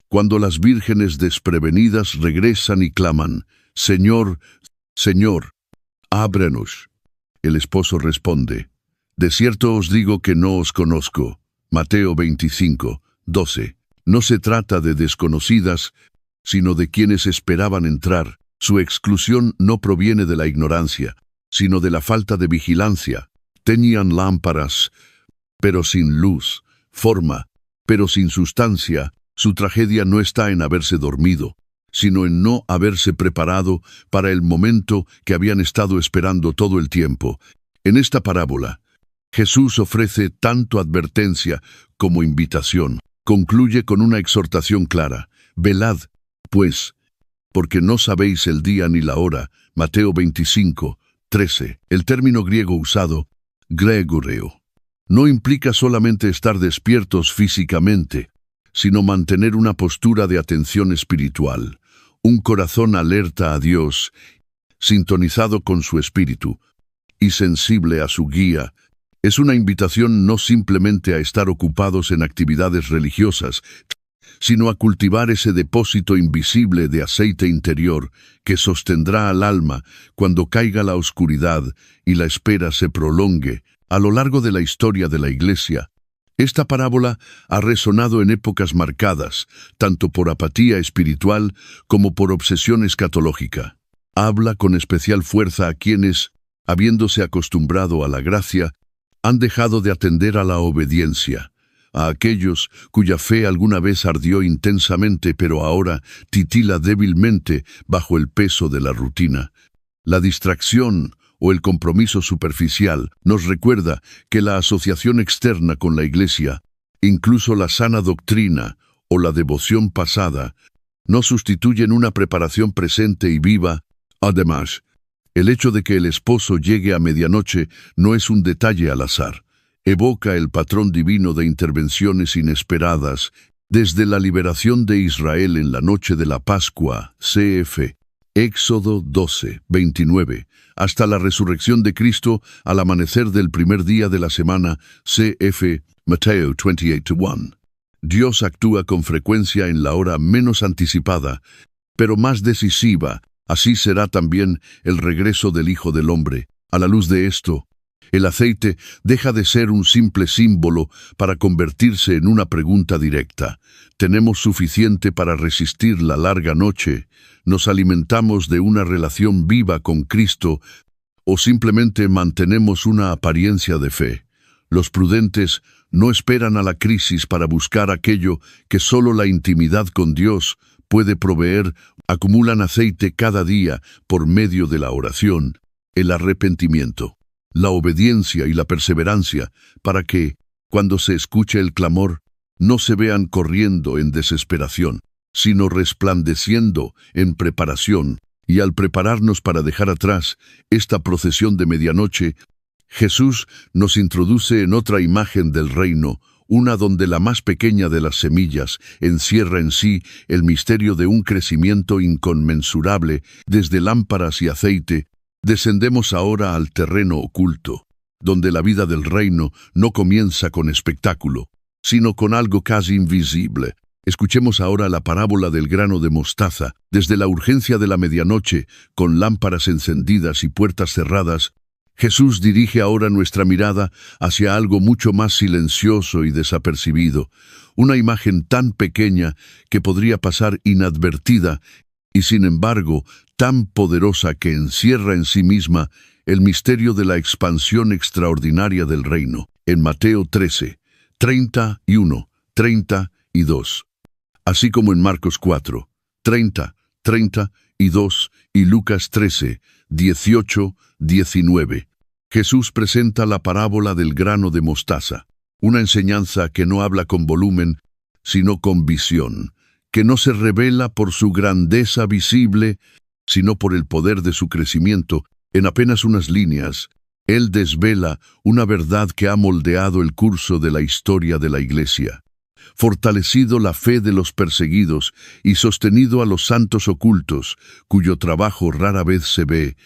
Cuando las vírgenes desprevenidas regresan y claman, «Señor, Señor, ábranos». El esposo responde, «De cierto os digo que no os conozco». Mateo 25, 12. No se trata de desconocidas, sino de quienes esperaban entrar. Su exclusión no proviene de la ignorancia, sino de la falta de vigilancia. Tenían lámparas, pero sin luz, forma, pero sin sustancia. Su tragedia no está en haberse dormido, sino en no haberse preparado para el momento que habían estado esperando todo el tiempo. En esta parábola, Jesús ofrece tanto advertencia como invitación. Concluye con una exhortación clara. Velad, pues, porque no sabéis el día ni la hora. Mateo 25, 13. El término griego usado, gregoreo, no implica solamente estar despiertos físicamente, sino mantener una postura de atención espiritual, un corazón alerta a Dios, sintonizado con su espíritu y sensible a su guía. Es una invitación no simplemente a estar ocupados en actividades religiosas, sino a cultivar ese depósito invisible de aceite interior que sostendrá al alma cuando caiga la oscuridad y la espera se prolongue. A lo largo de la historia de la Iglesia, esta parábola ha resonado en épocas marcadas, tanto por apatía espiritual como por obsesión escatológica. Habla con especial fuerza a quienes, habiéndose acostumbrado a la gracia, han dejado de atender a la obediencia, a aquellos cuya fe alguna vez ardió intensamente pero ahora titila débilmente bajo el peso de la rutina. La distracción o el compromiso superficial nos recuerda que la asociación externa con la Iglesia, incluso la sana doctrina o la devoción pasada, no sustituyen una preparación presente y viva. Además, el hecho de que el esposo llegue a medianoche no es un detalle al azar. Evoca el patrón divino de intervenciones inesperadas desde la liberación de Israel en la noche de la Pascua, cf. Éxodo 12, 29, hasta la resurrección de Cristo al amanecer del primer día de la semana, cf. Mateo 28:1. Dios actúa con frecuencia en la hora menos anticipada, pero más decisiva. Así será también el regreso del Hijo del Hombre. A la luz de esto, el aceite deja de ser un simple símbolo para convertirse en una pregunta directa. ¿Tenemos suficiente para resistir la larga noche? ¿Nos alimentamos de una relación viva con Cristo o simplemente mantenemos una apariencia de fe? Los prudentes no esperan a la crisis para buscar aquello que solo la intimidad con Dios puede proveer. Acumulan aceite cada día por medio de la oración, el arrepentimiento, la obediencia y la perseverancia, para que, cuando se escuche el clamor, no se vean corriendo en desesperación, sino resplandeciendo en preparación. Y al prepararnos para dejar atrás esta procesión de medianoche, Jesús nos introduce en otra imagen del reino, una donde la más pequeña de las semillas encierra en sí el misterio de un crecimiento inconmensurable. Desde lámparas y aceite, descendemos ahora al terreno oculto, donde la vida del reino no comienza con espectáculo, sino con algo casi invisible. Escuchemos ahora la parábola del grano de mostaza. Desde la urgencia de la medianoche, con lámparas encendidas y puertas cerradas, Jesús dirige ahora nuestra mirada hacia algo mucho más silencioso y desapercibido, una imagen tan pequeña que podría pasar inadvertida y sin embargo tan poderosa que encierra en sí misma el misterio de la expansión extraordinaria del reino. En Mateo 13, 31, 32, así como en Marcos 4, 30, 32 y Lucas 13, 18, 19. Jesús presenta la parábola del grano de mostaza, una enseñanza que no habla con volumen, sino con visión, que no se revela por su grandeza visible, sino por el poder de su crecimiento. En apenas unas líneas, Él desvela una verdad que ha moldeado el curso de la historia de la Iglesia, fortalecido la fe de los perseguidos y sostenido a los santos ocultos, cuyo trabajo rara vez se ve,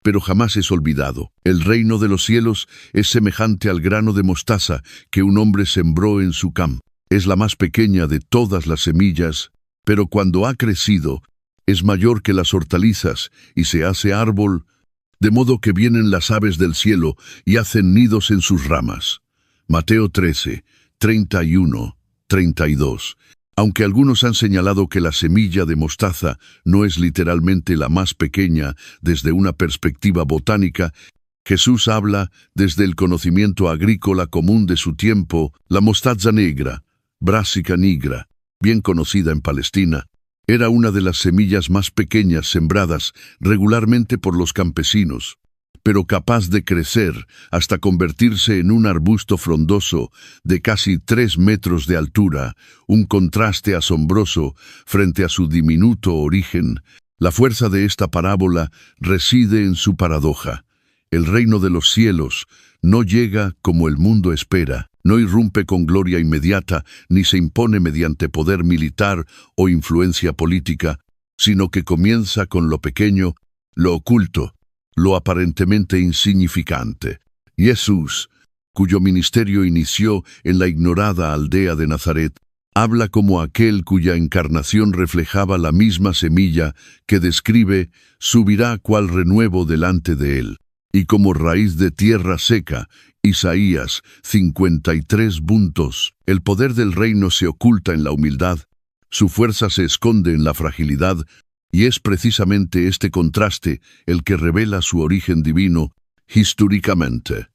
pero jamás es olvidado. El reino de los cielos es semejante al grano de mostaza que un hombre sembró en su campo. Es la más pequeña de todas las semillas, pero cuando ha crecido, es mayor que las hortalizas y se hace árbol, de modo que vienen las aves del cielo y hacen nidos en sus ramas. Mateo 13, 31, 32. Aunque algunos han señalado que la semilla de mostaza no es literalmente la más pequeña desde una perspectiva botánica, Jesús habla desde el conocimiento agrícola común de su tiempo. La mostaza negra, Brassica nigra, bien conocida en Palestina, era una de las semillas más pequeñas sembradas regularmente por los campesinos, pero capaz de crecer hasta convertirse en un arbusto frondoso de casi 3 metros de altura, un contraste asombroso frente a su diminuto origen. La fuerza de esta parábola reside en su paradoja. El reino de los cielos no llega como el mundo espera, no irrumpe con gloria inmediata, ni se impone mediante poder militar o influencia política, sino que comienza con lo pequeño, lo oculto, lo aparentemente insignificante. Jesús, cuyo ministerio inició en la ignorada aldea de Nazaret, Habla como aquel cuya encarnación reflejaba la misma semilla que describe, subirá cual renuevo delante de él. Y como raíz de tierra seca, Isaías 53 puntos. El poder del reino se oculta en la humildad, su fuerza se esconde en la fragilidad, y es precisamente este contraste el que revela su origen divino históricamente.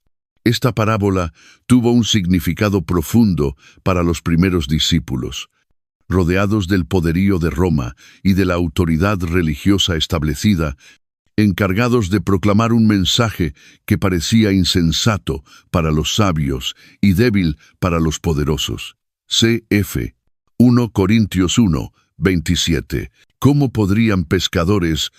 Esta parábola tuvo un significado profundo para los primeros discípulos. Rodeados del poderío de Roma y de la autoridad religiosa establecida, encargados de proclamar un mensaje que parecía insensato para los sabios y débil para los poderosos. Cf. 1 Corintios 1, 27. ¿Cómo podrían pescadores,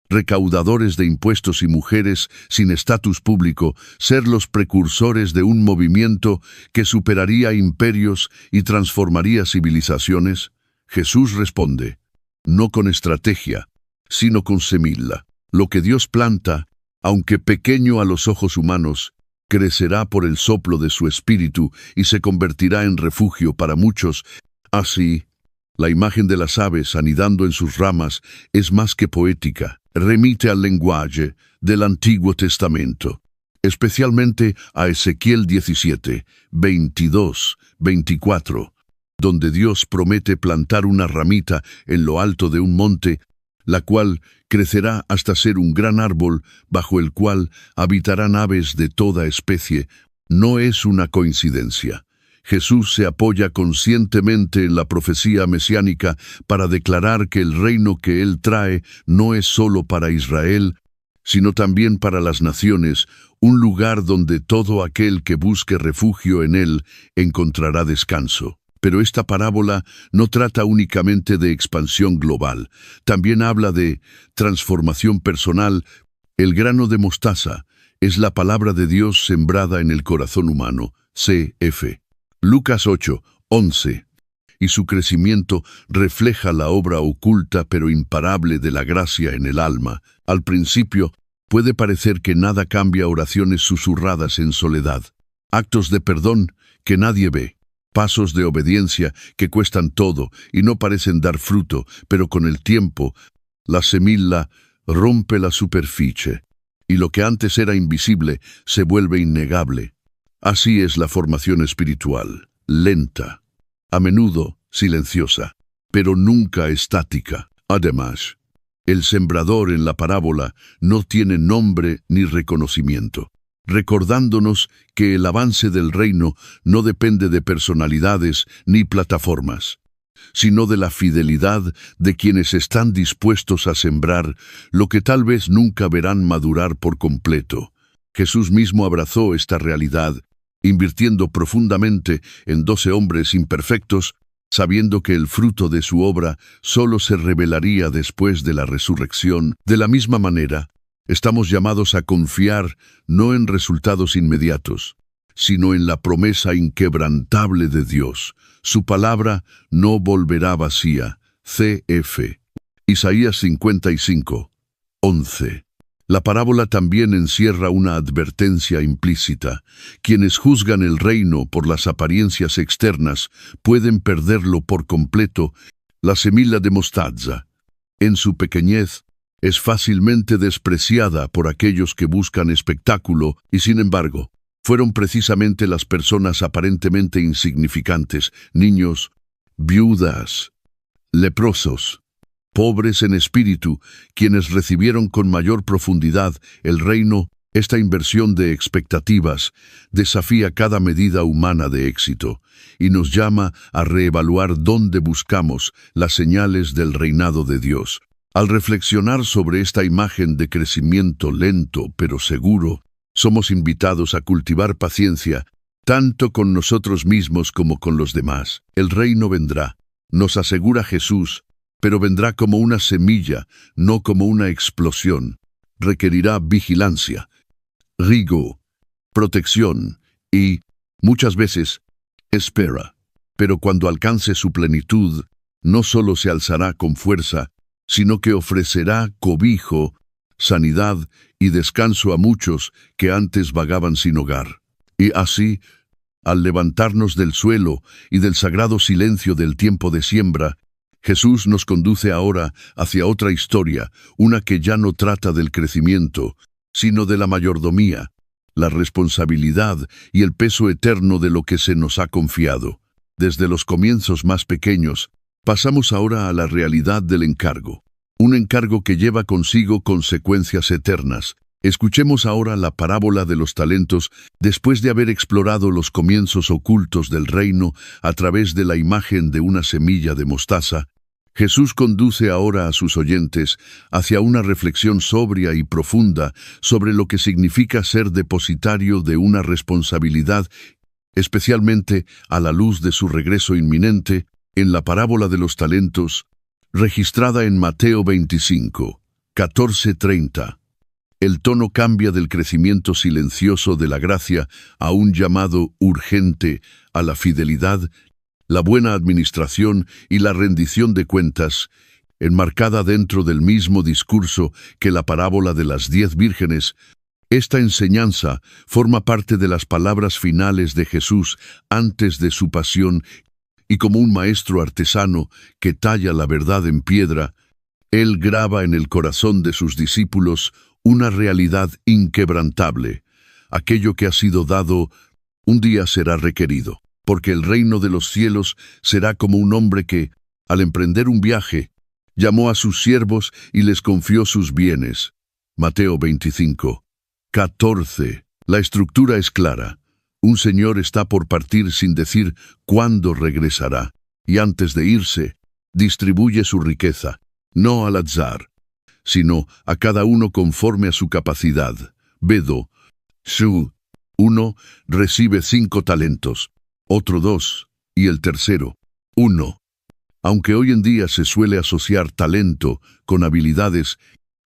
recaudadores de impuestos y mujeres sin estatus público ser los precursores de un movimiento que superaría imperios y transformaría civilizaciones? Jesús responde, no con estrategia, sino con semilla. Lo que Dios planta, aunque pequeño a los ojos humanos, crecerá por el soplo de su espíritu y se convertirá en refugio para muchos. Así, la imagen de las aves anidando en sus ramas es más que poética, remite al lenguaje del Antiguo Testamento, especialmente a Ezequiel 17, 22, 24, donde Dios promete plantar una ramita en lo alto de un monte, la cual crecerá hasta ser un gran árbol bajo el cual habitarán aves de toda especie. No es una coincidencia. Jesús se apoya conscientemente en la profecía mesiánica para declarar que el reino que Él trae no es solo para Israel, sino también para las naciones, un lugar donde todo aquel que busque refugio en Él encontrará descanso. Pero esta parábola no trata únicamente de expansión global, también habla de transformación personal. El grano de mostaza es la palabra de Dios sembrada en el corazón humano. Cf. Lucas 8, 11. Y su crecimiento refleja la obra oculta pero imparable de la gracia en el alma. Al principio, puede parecer que nada cambia, oraciones susurradas en soledad, actos de perdón que nadie ve, pasos de obediencia que cuestan todo y no parecen dar fruto, pero con el tiempo, la semilla rompe la superficie, y lo que antes era invisible se vuelve innegable. Así es la formación espiritual, lenta, a menudo silenciosa, pero nunca estática. Además, el sembrador en la parábola no tiene nombre ni reconocimiento, recordándonos que el avance del reino no depende de personalidades ni plataformas, sino de la fidelidad de quienes están dispuestos a sembrar lo que tal vez nunca verán madurar por completo. Jesús mismo abrazó esta realidad, invirtiendo profundamente en 12 hombres imperfectos, sabiendo que el fruto de su obra solo se revelaría después de la resurrección. De la misma manera, estamos llamados a confiar no en resultados inmediatos, sino en la promesa inquebrantable de Dios. Su palabra no volverá vacía. Cf. Isaías 55, 11. La parábola también encierra una advertencia implícita. Quienes juzgan el reino por las apariencias externas pueden perderlo por completo. La semilla de mostaza, en su pequeñez, es fácilmente despreciada por aquellos que buscan espectáculo y, sin embargo, fueron precisamente las personas aparentemente insignificantes, niños, viudas, leprosos, pobres en espíritu, quienes recibieron con mayor profundidad el reino. Esta inversión de expectativas desafía cada medida humana de éxito y nos llama a reevaluar dónde buscamos las señales del reinado de Dios. Al reflexionar sobre esta imagen de crecimiento lento pero seguro, somos invitados a cultivar paciencia, tanto con nosotros mismos como con los demás. El reino vendrá, nos asegura Jesús, pero vendrá como una semilla, no como una explosión. Requerirá vigilancia, rigor, protección y, muchas veces, espera. Pero cuando alcance su plenitud, no solo se alzará con fuerza, sino que ofrecerá cobijo, sanidad y descanso a muchos que antes vagaban sin hogar. Y así, Al levantarnos del suelo y del sagrado silencio del tiempo de siembra, Jesús nos conduce ahora hacia otra historia, una que ya no trata del crecimiento, sino de la mayordomía, la responsabilidad y el peso eterno de lo que se nos ha confiado. Desde los comienzos más pequeños, pasamos ahora a la realidad del encargo, un encargo que lleva consigo consecuencias eternas. Escuchemos ahora la parábola de los talentos después de haber explorado los comienzos ocultos del reino a través de la imagen de una semilla de mostaza. Jesús conduce ahora a sus oyentes hacia una reflexión sobria y profunda sobre lo que significa ser depositario de una responsabilidad, especialmente a la luz de su regreso inminente, en la parábola de los talentos, registrada en Mateo 25, 14-30. El tono cambia del crecimiento silencioso de la gracia a un llamado urgente a la fidelidad, la buena administración y la rendición de cuentas, enmarcada dentro del mismo discurso que la parábola de las 10 vírgenes. Esta enseñanza forma parte de las palabras finales de Jesús antes de su pasión, y como un maestro artesano que talla la verdad en piedra, Él graba en el corazón de sus discípulos una realidad inquebrantable. Aquello que ha sido dado, un día será requerido, porque el reino de los cielos será como un hombre que, al emprender un viaje, llamó a sus siervos y les confió sus bienes. Mateo 25, 14. La estructura es clara. Un señor está por partir sin decir cuándo regresará, y antes de irse, distribuye su riqueza, no al azar, sino a cada uno conforme a su capacidad. Bedo, Shu, uno recibe 5 talentos, otro 2, y el tercero, 1. Aunque hoy en día se suele asociar talento con habilidades,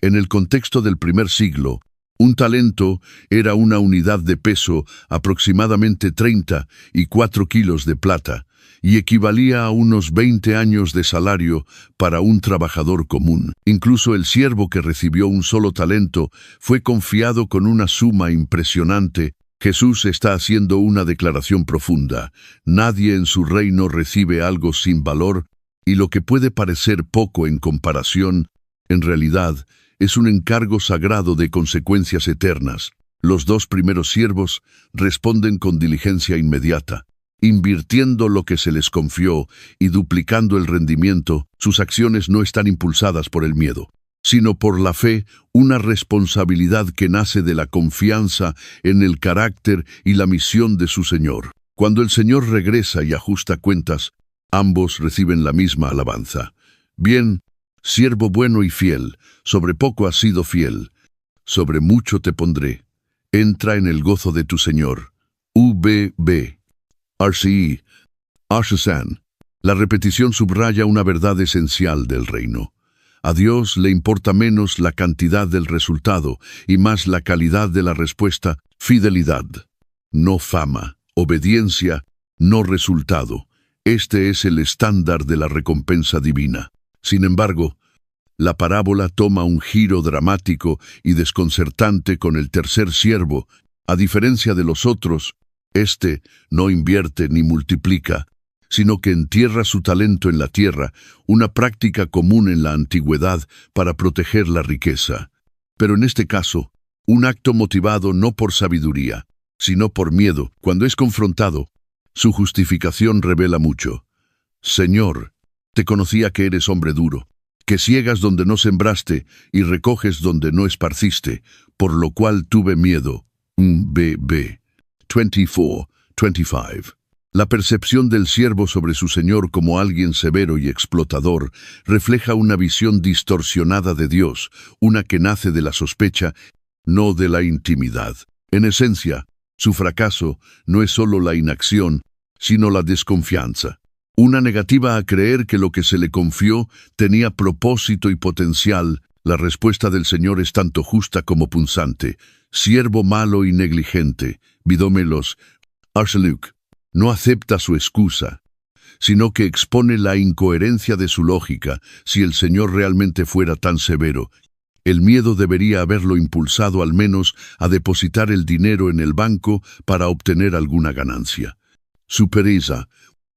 en el contexto del primer siglo, un talento era una unidad de peso, aproximadamente 34 kilos de plata, y equivalía a unos 20 años de salario para un trabajador común. Incluso el siervo que recibió un solo talento fue confiado con una suma impresionante. Jesús está haciendo una declaración profunda. Nadie en su reino recibe algo sin valor, y lo que puede parecer poco en comparación, en realidad, es un encargo sagrado de consecuencias eternas. Los 2 primeros siervos responden con diligencia inmediata, invirtiendo lo que se les confió y duplicando el rendimiento. Sus acciones no están impulsadas por el miedo, sino por la fe, una responsabilidad que nace de la confianza en el carácter y la misión de su Señor. Cuando el Señor regresa y ajusta cuentas, ambos reciben la misma alabanza. Bien, siervo bueno y fiel, sobre poco has sido fiel, sobre mucho te pondré. Entra en el gozo de tu Señor. UBB. RCE. Arshasan. La repetición subraya una verdad esencial del reino. A Dios le importa menos la cantidad del resultado y más la calidad de la respuesta. Fidelidad, no fama. Obediencia, no resultado. Este es el estándar de la recompensa divina. Sin embargo, la parábola toma un giro dramático y desconcertante con el tercer siervo. A diferencia de los otros, este no invierte ni multiplica, sino que entierra su talento en la tierra, una práctica común en la antigüedad para proteger la riqueza. Pero en este caso, un acto motivado no por sabiduría, sino por miedo. Cuando es confrontado, su justificación revela mucho. Señor, te conocía que eres hombre duro, que ciegas donde no sembraste y recoges donde no esparciste, por lo cual tuve miedo. BB 24-25. La percepción del siervo sobre su señor como alguien severo y explotador refleja una visión distorsionada de Dios, una que nace de la sospecha, no de la intimidad. En esencia, su fracaso no es solo la inacción, sino la desconfianza. Una negativa a creer que lo que se le confió tenía propósito y potencial. La respuesta del Señor es tanto justa como punzante. Siervo malo y negligente, Vidómelos, Arseluk, no acepta su excusa, sino que expone la incoherencia de su lógica. Si el Señor realmente fuera tan severo, el miedo debería haberlo impulsado al menos a depositar el dinero en el banco para obtener alguna ganancia. Su pereza,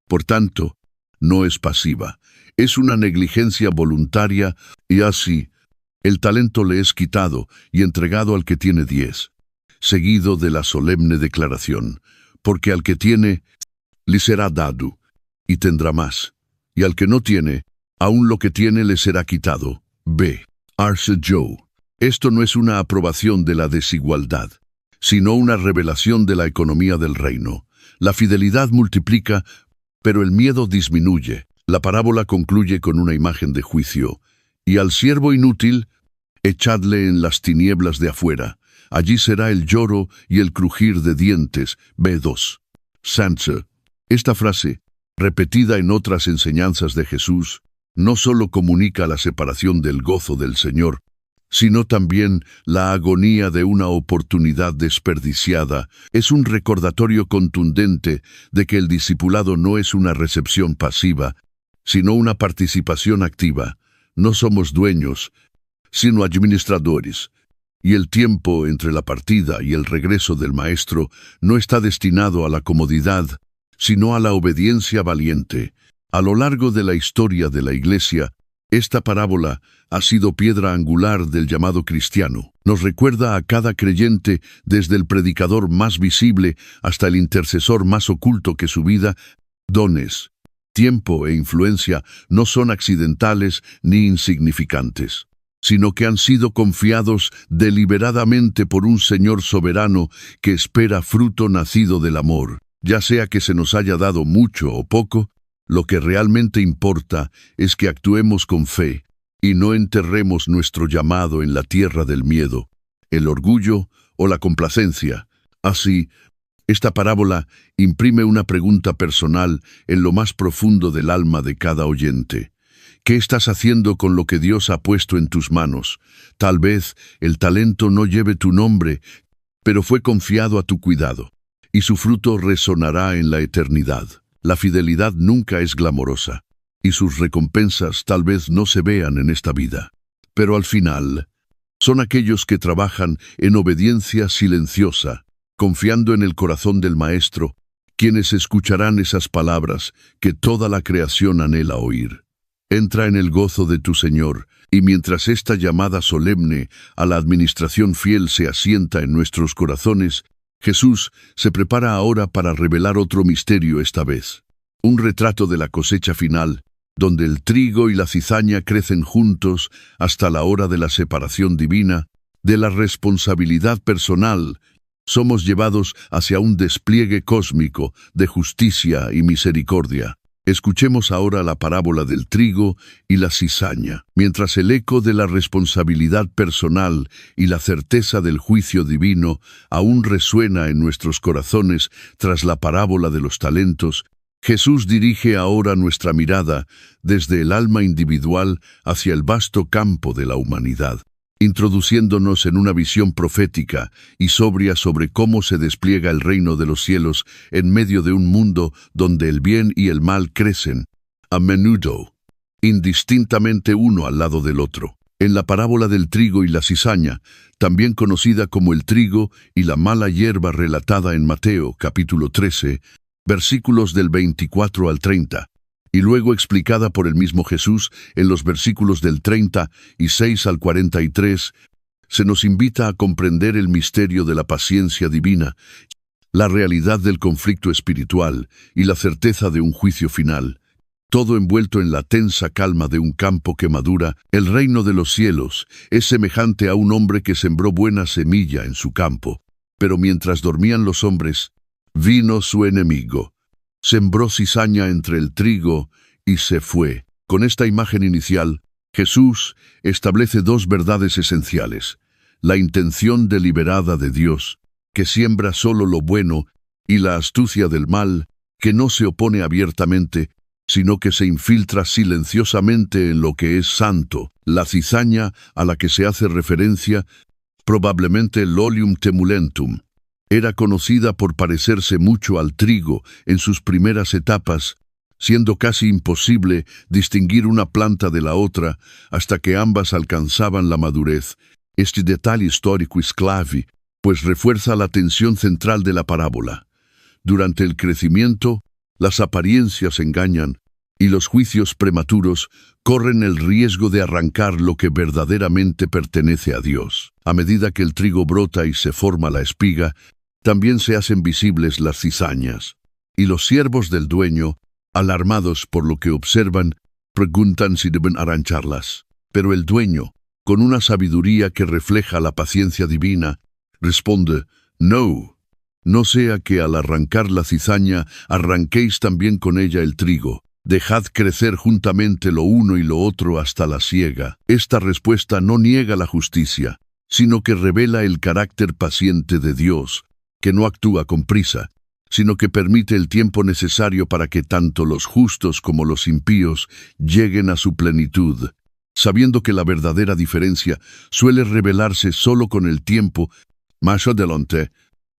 por tanto, no es pasiva. Es una negligencia voluntaria y así, el talento le es quitado y entregado al que tiene 10, seguido de la solemne declaración, porque al que tiene, le será dado, y tendrá más, y al que no tiene, aun lo que tiene le será quitado. B. Arce Joe. Esto no es una aprobación de la desigualdad, sino una revelación de la economía del reino. La fidelidad multiplica, pero el miedo disminuye. La parábola concluye con una imagen de juicio. Y al siervo inútil, echadle en las tinieblas de afuera. Allí será el lloro y el crujir de dientes. B2. Sansa. Esta frase, repetida en otras enseñanzas de Jesús, no solo comunica la separación del gozo del Señor, sino también la agonía de una oportunidad desperdiciada. Es un recordatorio contundente de que el discipulado no es una recepción pasiva, sino una participación activa. No somos dueños, sino administradores. Y el tiempo entre la partida y el regreso del Maestro no está destinado a la comodidad, sino a la obediencia valiente. A lo largo de la historia de la Iglesia, esta parábola ha sido piedra angular del llamado cristiano. Nos recuerda a cada creyente, desde el predicador más visible hasta el intercesor más oculto, que su vida, dones, tiempo e influencia no son accidentales ni insignificantes, sino que han sido confiados deliberadamente por un Señor soberano que espera fruto nacido del amor. Ya sea que se nos haya dado mucho o poco, lo que realmente importa es que actuemos con fe y no enterremos nuestro llamado en la tierra del miedo, el orgullo o la complacencia. Así, esta parábola imprime una pregunta personal en lo más profundo del alma de cada oyente. ¿Qué estás haciendo con lo que Dios ha puesto en tus manos? Tal vez el talento no lleve tu nombre, pero fue confiado a tu cuidado, y su fruto resonará en la eternidad. La fidelidad nunca es glamorosa, y sus recompensas tal vez no se vean en esta vida. Pero al final, son aquellos que trabajan en obediencia silenciosa, confiando en el corazón del Maestro, quienes escucharán esas palabras que toda la creación anhela oír. Entra en el gozo de tu Señor, y mientras esta llamada solemne a la administración fiel se asienta en nuestros corazones, Jesús se prepara ahora para revelar otro misterio esta vez. Un retrato de la cosecha final, donde el trigo y la cizaña crecen juntos hasta la hora de la separación divina, de la responsabilidad personal. Somos llevados hacia un despliegue cósmico de justicia y misericordia. Escuchemos ahora la parábola del trigo y la cizaña. Mientras el eco de la responsabilidad personal y la certeza del juicio divino aún resuena en nuestros corazones tras la parábola de los talentos, Jesús dirige ahora nuestra mirada desde el alma individual hacia el vasto campo de la humanidad, introduciéndonos en una visión profética y sobria sobre cómo se despliega el reino de los cielos en medio de un mundo donde el bien y el mal crecen, a menudo, indistintamente uno al lado del otro. En la parábola del trigo y la cizaña, también conocida como el trigo y la mala hierba relatada en Mateo, capítulo 13, versículos del 24 al 30, y luego explicada por el mismo Jesús en los versículos del 36 al 43, se nos invita a comprender el misterio de la paciencia divina, la realidad del conflicto espiritual y la certeza de un juicio final. Todo envuelto en la tensa calma de un campo que madura. El reino de los cielos es semejante a un hombre que sembró buena semilla en su campo, pero mientras dormían los hombres, vino su enemigo, sembró cizaña entre el trigo y se fue. Con esta imagen inicial, Jesús establece dos verdades esenciales: la intención deliberada de Dios, que siembra solo lo bueno, y la astucia del mal, que no se opone abiertamente, sino que se infiltra silenciosamente en lo que es santo. La cizaña a la que se hace referencia, probablemente l'olium temulentum, era conocida por parecerse mucho al trigo en sus primeras etapas, siendo casi imposible distinguir una planta de la otra hasta que ambas alcanzaban la madurez. Este detalle histórico es clave, pues refuerza la tensión central de la parábola. Durante el crecimiento, las apariencias engañan, y los juicios prematuros corren el riesgo de arrancar lo que verdaderamente pertenece a Dios. A medida que el trigo brota y se forma la espiga, también se hacen visibles las cizañas. Y los siervos del dueño, alarmados por lo que observan, preguntan si deben arrancharlas. Pero el dueño, con una sabiduría que refleja la paciencia divina, responde: «No, no sea que al arrancar la cizaña arranquéis también con ella el trigo. Dejad crecer juntamente lo uno y lo otro hasta la siega». Esta respuesta no niega la justicia, sino que revela el carácter paciente de Dios, que no actúa con prisa, sino que permite el tiempo necesario para que tanto los justos como los impíos lleguen a su plenitud, sabiendo que la verdadera diferencia suele revelarse solo con el tiempo. Más adelante,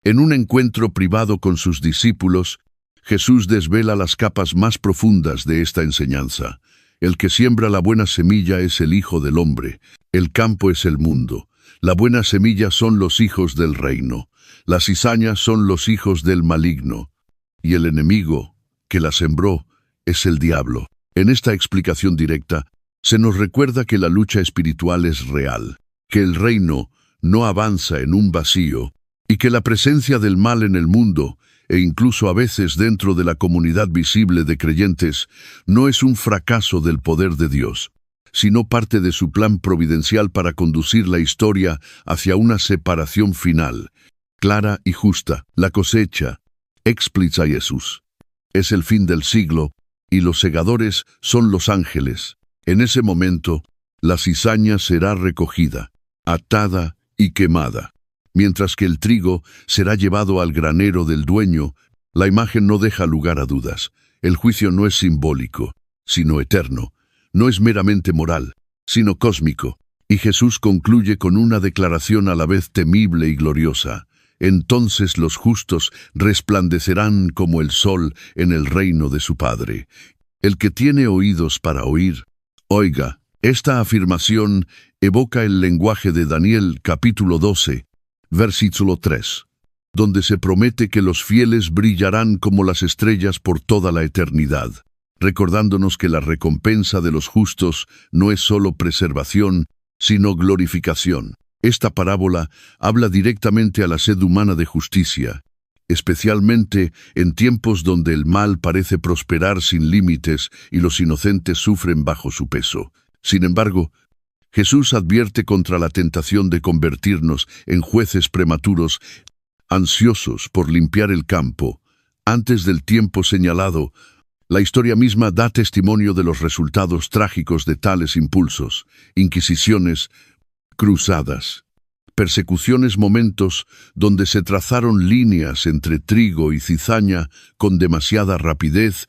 en un encuentro privado con sus discípulos, Jesús desvela las capas más profundas de esta enseñanza. El que siembra la buena semilla es el Hijo del Hombre, el campo es el mundo, la buena semilla son los hijos del reino, las cizañas son los hijos del maligno, y el enemigo, que la sembró, es el diablo. En esta explicación directa, se nos recuerda que la lucha espiritual es real, que el reino no avanza en un vacío, y que la presencia del mal en el mundo, e incluso a veces dentro de la comunidad visible de creyentes, no es un fracaso del poder de Dios, sino parte de su plan providencial para conducir la historia hacia una separación final, clara y justa. La cosecha, explica Jesús, es el fin del siglo, y los segadores son los ángeles. En ese momento, la cizaña será recogida, atada y quemada. Mientras que el trigo será llevado al granero del dueño, la imagen no deja lugar a dudas. El juicio no es simbólico, sino eterno. No es meramente moral, sino cósmico. Y Jesús concluye con una declaración a la vez temible y gloriosa. Entonces los justos resplandecerán como el sol en el reino de su Padre. El que tiene oídos para oír, oiga. Esta afirmación evoca el lenguaje de Daniel capítulo 12, versículo 3, donde se promete que los fieles brillarán como las estrellas por toda la eternidad, recordándonos que la recompensa de los justos no es solo preservación, sino glorificación. Esta parábola habla directamente a la sed humana de justicia, especialmente en tiempos donde el mal parece prosperar sin límites y los inocentes sufren bajo su peso. Sin embargo, Jesús advierte contra la tentación de convertirnos en jueces prematuros, ansiosos por limpiar el campo. Antes del tiempo señalado, la historia misma da testimonio de los resultados trágicos de tales impulsos: inquisiciones, cruzadas, persecuciones, momentos donde se trazaron líneas entre trigo y cizaña con demasiada rapidez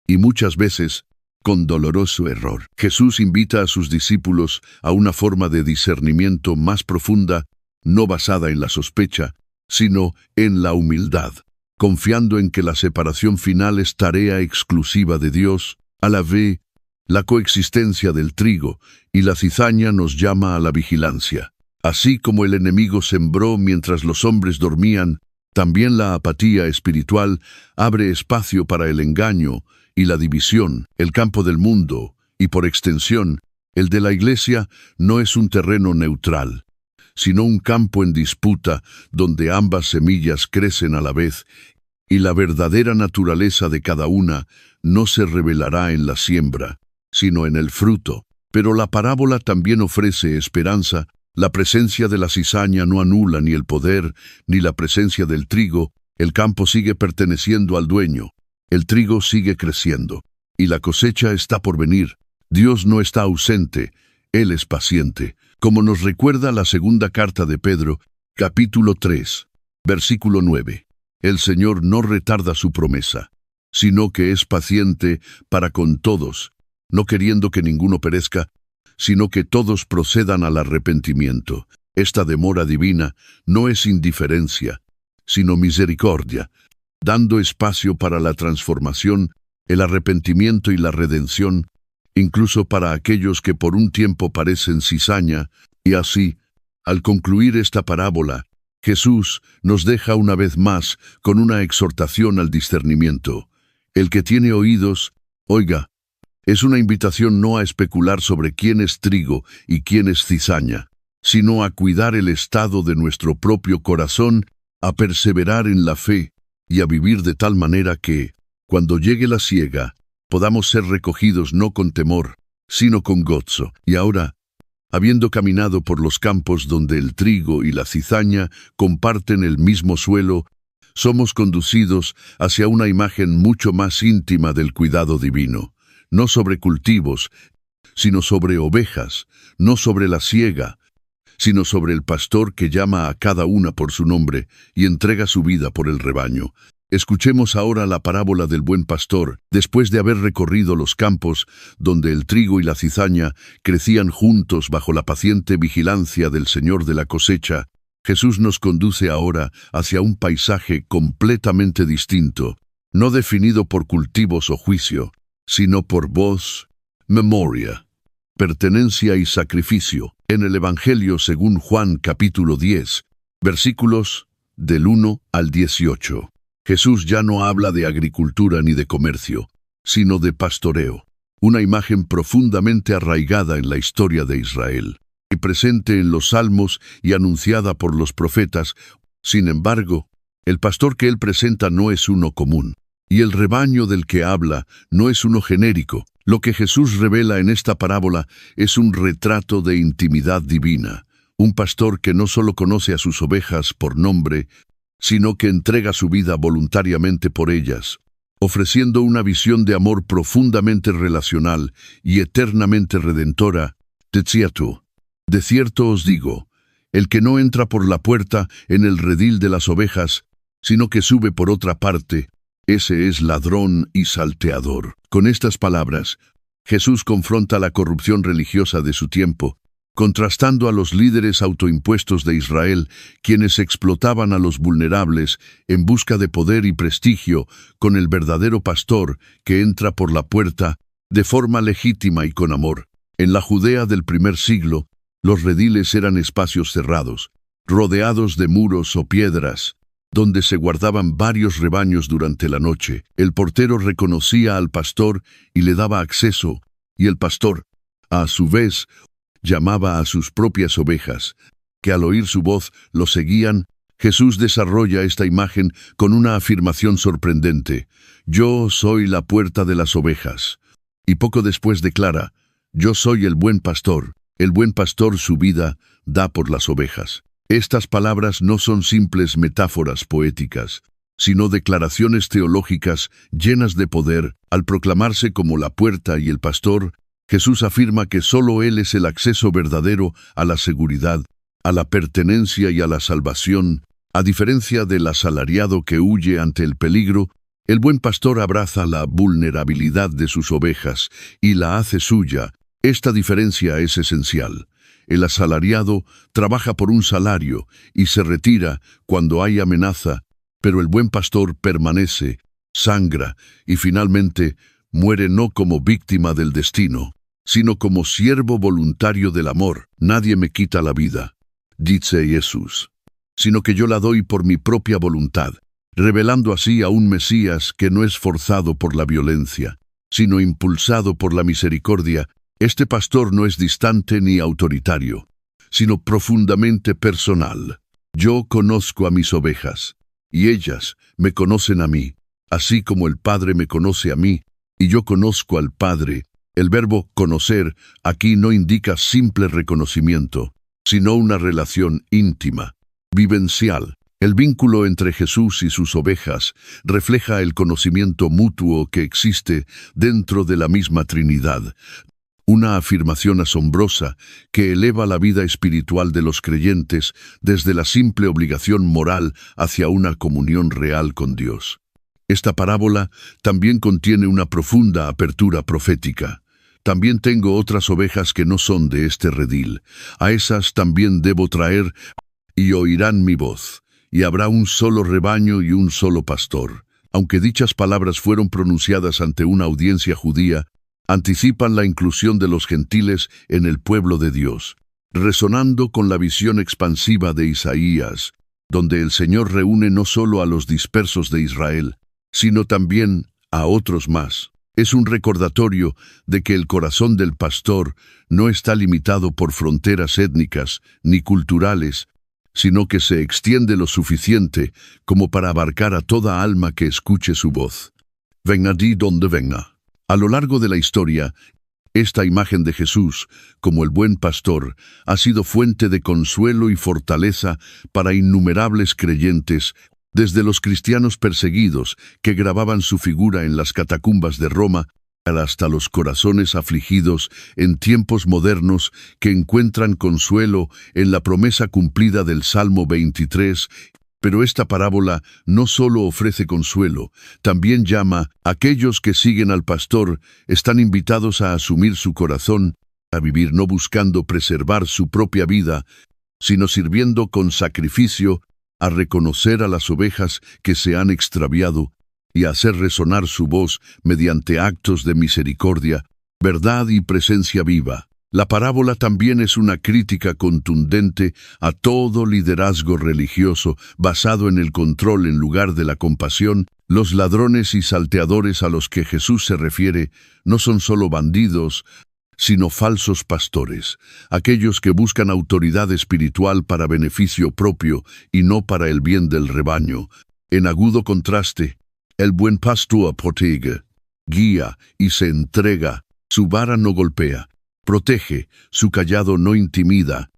y muchas veces con doloroso error. Jesús invita a sus discípulos a una forma de discernimiento más profunda, no basada en la sospecha, sino en la humildad, confiando en que la separación final es tarea exclusiva de Dios. A la vez, la coexistencia del trigo y la cizaña nos llama a la vigilancia. Así como el enemigo sembró mientras los hombres dormían, también la apatía espiritual abre espacio para el engaño y la división. El campo del mundo, y por extensión, el de la Iglesia, no es un terreno neutral, sino un campo en disputa donde ambas semillas crecen a la vez, y la verdadera naturaleza de cada una no se revelará en la siembra, sino en el fruto. Pero la parábola también ofrece esperanza. La presencia de la cizaña no anula ni el poder ni la presencia del trigo. El campo sigue perteneciendo al dueño. El trigo sigue creciendo, y la cosecha está por venir. Dios no está ausente, Él es paciente, como nos recuerda la segunda carta de Pedro, capítulo 3, versículo 9. El Señor no retarda su promesa, sino que es paciente para con todos, no queriendo que ninguno perezca, sino que todos procedan al arrepentimiento. Esta demora divina no es indiferencia, sino misericordia, dando espacio para la transformación, el arrepentimiento y la redención, incluso para aquellos que por un tiempo parecen cizaña. Y así, al concluir esta parábola, Jesús nos deja una vez más con una exhortación al discernimiento. El que tiene oídos, oiga. Es una invitación no a especular sobre quién es trigo y quién es cizaña, sino a cuidar el estado de nuestro propio corazón, a perseverar en la fe y a vivir de tal manera que, cuando llegue la siega, podamos ser recogidos no con temor, sino con gozo. Y ahora, habiendo caminado por los campos donde el trigo y la cizaña comparten el mismo suelo, somos conducidos hacia una imagen mucho más íntima del cuidado divino, no sobre cultivos, sino sobre ovejas, no sobre la siega, sino sobre el pastor que llama a cada una por su nombre y entrega su vida por el rebaño. Escuchemos ahora la parábola del buen pastor, después de haber recorrido los campos donde el trigo y la cizaña crecían juntos bajo la paciente vigilancia del Señor de la cosecha. Jesús nos conduce ahora hacia un paisaje completamente distinto, no definido por cultivos o juicio, sino por voz, memoria, pertenencia y sacrificio. En el Evangelio según Juan capítulo 10, versículos del 1 al 18. Jesús ya no habla de agricultura ni de comercio, sino de pastoreo, una imagen profundamente arraigada en la historia de Israel, y presente en los Salmos y anunciada por los profetas. Sin embargo, el pastor que él presenta no es uno común, y el rebaño del que habla no es uno genérico. Lo que Jesús revela en esta parábola es un retrato de intimidad divina, un pastor que no solo conoce a sus ovejas por nombre, sino que entrega su vida voluntariamente por ellas, ofreciendo una visión de amor profundamente relacional y eternamente redentora. Tetziatu. De cierto os digo, el que no entra por la puerta en el redil de las ovejas, sino que sube por otra parte, ese es ladrón y salteador. Con estas palabras, Jesús confronta la corrupción religiosa de su tiempo, contrastando a los líderes autoimpuestos de Israel, quienes explotaban a los vulnerables en busca de poder y prestigio, con el verdadero pastor que entra por la puerta de forma legítima y con amor. En la Judea del primer siglo, los rediles eran espacios cerrados, rodeados de muros o piedras, donde se guardaban varios rebaños durante la noche. El portero reconocía al pastor y le daba acceso, y el pastor, a su vez, llamaba a sus propias ovejas, que al oír su voz lo seguían. Jesús desarrolla esta imagen con una afirmación sorprendente: «Yo soy la puerta de las ovejas». Y poco después declara: «Yo soy el buen pastor su vida da por las ovejas». Estas palabras no son simples metáforas poéticas, sino declaraciones teológicas llenas de poder. Al proclamarse como la puerta y el pastor, Jesús afirma que solo Él es el acceso verdadero a la seguridad, a la pertenencia y a la salvación. A diferencia del asalariado que huye ante el peligro, el buen pastor abraza la vulnerabilidad de sus ovejas y la hace suya. Esta diferencia es esencial. El asalariado trabaja por un salario y se retira cuando hay amenaza, pero el buen pastor permanece, sangra y finalmente muere no como víctima del destino, sino como siervo voluntario del amor. «Nadie me quita la vida», dice Jesús, «sino que yo la doy por mi propia voluntad», revelando así a un Mesías que no es forzado por la violencia, sino impulsado por la misericordia. Este pastor no es distante ni autoritario, sino profundamente personal. «Yo conozco a mis ovejas, y ellas me conocen a mí, así como el Padre me conoce a mí, y yo conozco al Padre». El verbo conocer aquí no indica simple reconocimiento, sino una relación íntima, vivencial. El vínculo entre Jesús y sus ovejas refleja el conocimiento mutuo que existe dentro de la misma Trinidad, una afirmación asombrosa que eleva la vida espiritual de los creyentes desde la simple obligación moral hacia una comunión real con Dios. Esta parábola también contiene una profunda apertura profética. «También tengo otras ovejas que no son de este redil. A esas también debo traer, y oirán mi voz, y habrá un solo rebaño y un solo pastor». Aunque dichas palabras fueron pronunciadas ante una audiencia judía, anticipan la inclusión de los gentiles en el pueblo de Dios, resonando con la visión expansiva de Isaías. donde el Señor reúne no solo a los dispersos de Israel, sino también a otros más. Es un recordatorio de que el corazón del pastor no está limitado por fronteras étnicas ni culturales, sino que se extiende lo suficiente como para abarcar a toda alma que escuche su voz. Venga de donde venga. A lo largo de la historia, esta imagen de Jesús, como el buen pastor, ha sido fuente de consuelo y fortaleza para innumerables creyentes, desde los cristianos perseguidos que grababan su figura en las catacumbas de Roma, hasta los corazones afligidos en tiempos modernos que encuentran consuelo en la promesa cumplida del Salmo 23. Pero esta parábola no solo ofrece consuelo, también llama a aquellos que siguen al pastor, están invitados a asumir su corazón, a vivir no buscando preservar su propia vida, sino sirviendo con sacrificio, a reconocer a las ovejas que se han extraviado y a hacer resonar su voz mediante actos de misericordia, verdad y presencia viva. La parábola también es una crítica contundente a todo liderazgo religioso basado en el control en lugar de la compasión. Los ladrones y salteadores a los que Jesús se refiere no son solo bandidos, sino falsos pastores, aquellos que buscan autoridad espiritual para beneficio propio y no para el bien del rebaño. En agudo contraste, el buen pastor protege, guía y se entrega, su vara no golpea, protege, su callado no intimida,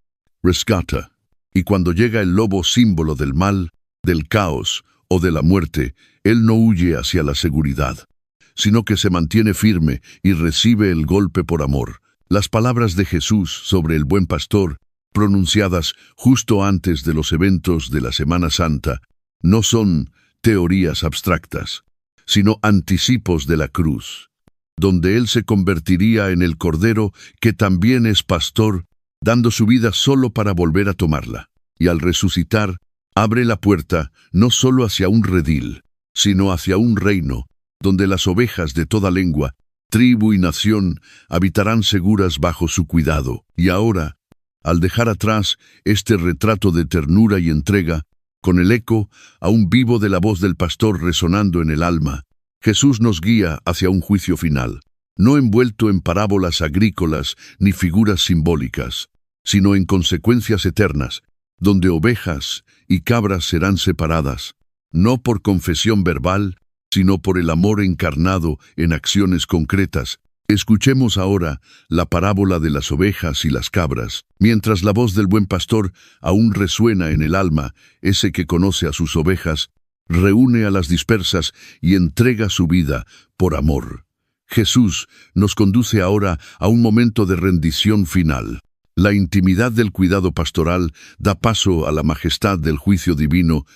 rescata. Y cuando llega el lobo símbolo del mal, del caos o de la muerte, él no huye hacia la seguridad, sino que se mantiene firme y recibe el golpe por amor. Las palabras de Jesús sobre el buen pastor, pronunciadas justo antes de los eventos de la Semana Santa, no son teorías abstractas, sino anticipos de la cruz, donde Él se convertiría en el Cordero que también es pastor, dando su vida solo para volver a tomarla. Y al resucitar, abre la puerta no solo hacia un redil, sino hacia un reino, donde las ovejas de toda lengua, tribu y nación habitarán seguras bajo su cuidado. Y ahora, al dejar atrás este retrato de ternura y entrega, con el eco aún vivo de la voz del pastor resonando en el alma, Jesús nos guía hacia un juicio final, no envuelto en parábolas agrícolas ni figuras simbólicas, sino en consecuencias eternas, donde ovejas y cabras serán separadas, no por confesión verbal, sino por el amor encarnado en acciones concretas. Escuchemos ahora la parábola de las ovejas y las cabras, mientras la voz del buen pastor aún resuena en el alma, ese que conoce a sus ovejas, reúne a las dispersas y entrega su vida por amor. Jesús nos conduce ahora a un momento de rendición final. La intimidad del cuidado pastoral da paso a la majestad del juicio divino,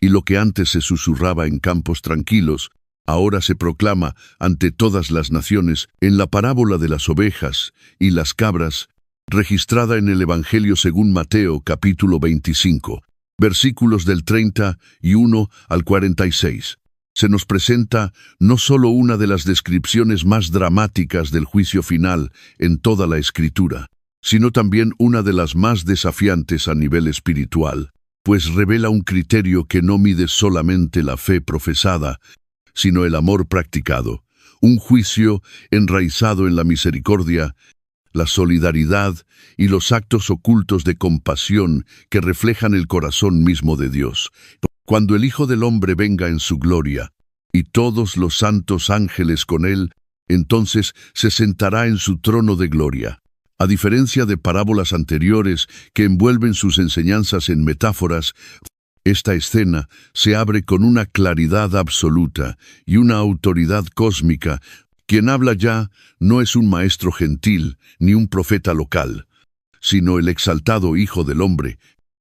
y lo que antes se susurraba en campos tranquilos, ahora se proclama ante todas las naciones en la parábola de las ovejas y las cabras, registrada en el Evangelio según Mateo capítulo 25, versículos del 31 al 46. Se nos presenta no solo una de las descripciones más dramáticas del juicio final en toda la Escritura, sino también una de las más desafiantes a nivel espiritual, pues revela un criterio que no mide solamente la fe profesada, sino el amor practicado, un juicio enraizado en la misericordia, la solidaridad y los actos ocultos de compasión que reflejan el corazón mismo de Dios. Cuando el Hijo del Hombre venga en su gloria, y todos los santos ángeles con él, entonces se sentará en su trono de gloria. A diferencia de parábolas anteriores que envuelven sus enseñanzas en metáforas, esta escena se abre con una claridad absoluta y una autoridad cósmica. Quien habla ya no es un maestro gentil ni un profeta local, sino el exaltado Hijo del Hombre,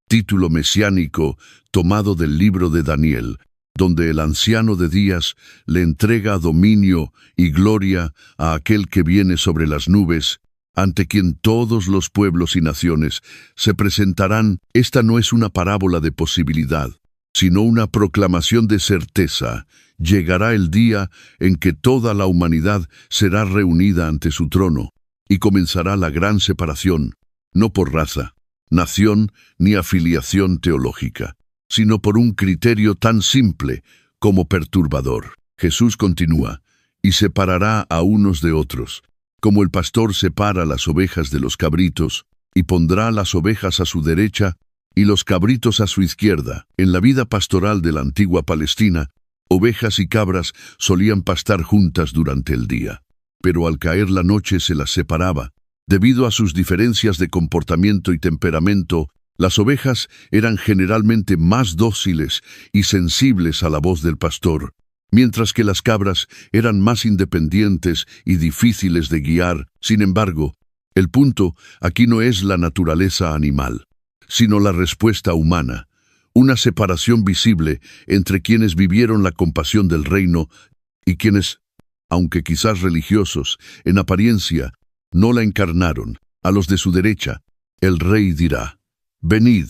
título mesiánico tomado del libro de Daniel, donde el anciano de días le entrega dominio y gloria a aquel que viene sobre las nubes, ante quien todos los pueblos y naciones se presentarán. Esta no es una parábola de posibilidad, sino una proclamación de certeza. Llegará el día en que toda la humanidad será reunida ante su trono, y comenzará la gran separación, no por raza, nación ni afiliación teológica, sino por un criterio tan simple como perturbador. Jesús continúa, y separará a unos de otros, como el pastor separa las ovejas de los cabritos, y pondrá las ovejas a su derecha y los cabritos a su izquierda. En la vida pastoral de la antigua Palestina, ovejas y cabras solían pastar juntas durante el día, pero al caer la noche se las separaba. Debido a sus diferencias de comportamiento y temperamento, las ovejas eran generalmente más dóciles y sensibles a la voz del pastor, mientras que las cabras eran más independientes y difíciles de guiar. Sin embargo, el punto aquí no es la naturaleza animal, sino la respuesta humana, una separación visible entre quienes vivieron la compasión del reino y quienes, aunque quizás religiosos, en apariencia, no la encarnaron. A los de su derecha, el rey dirá: «Venid,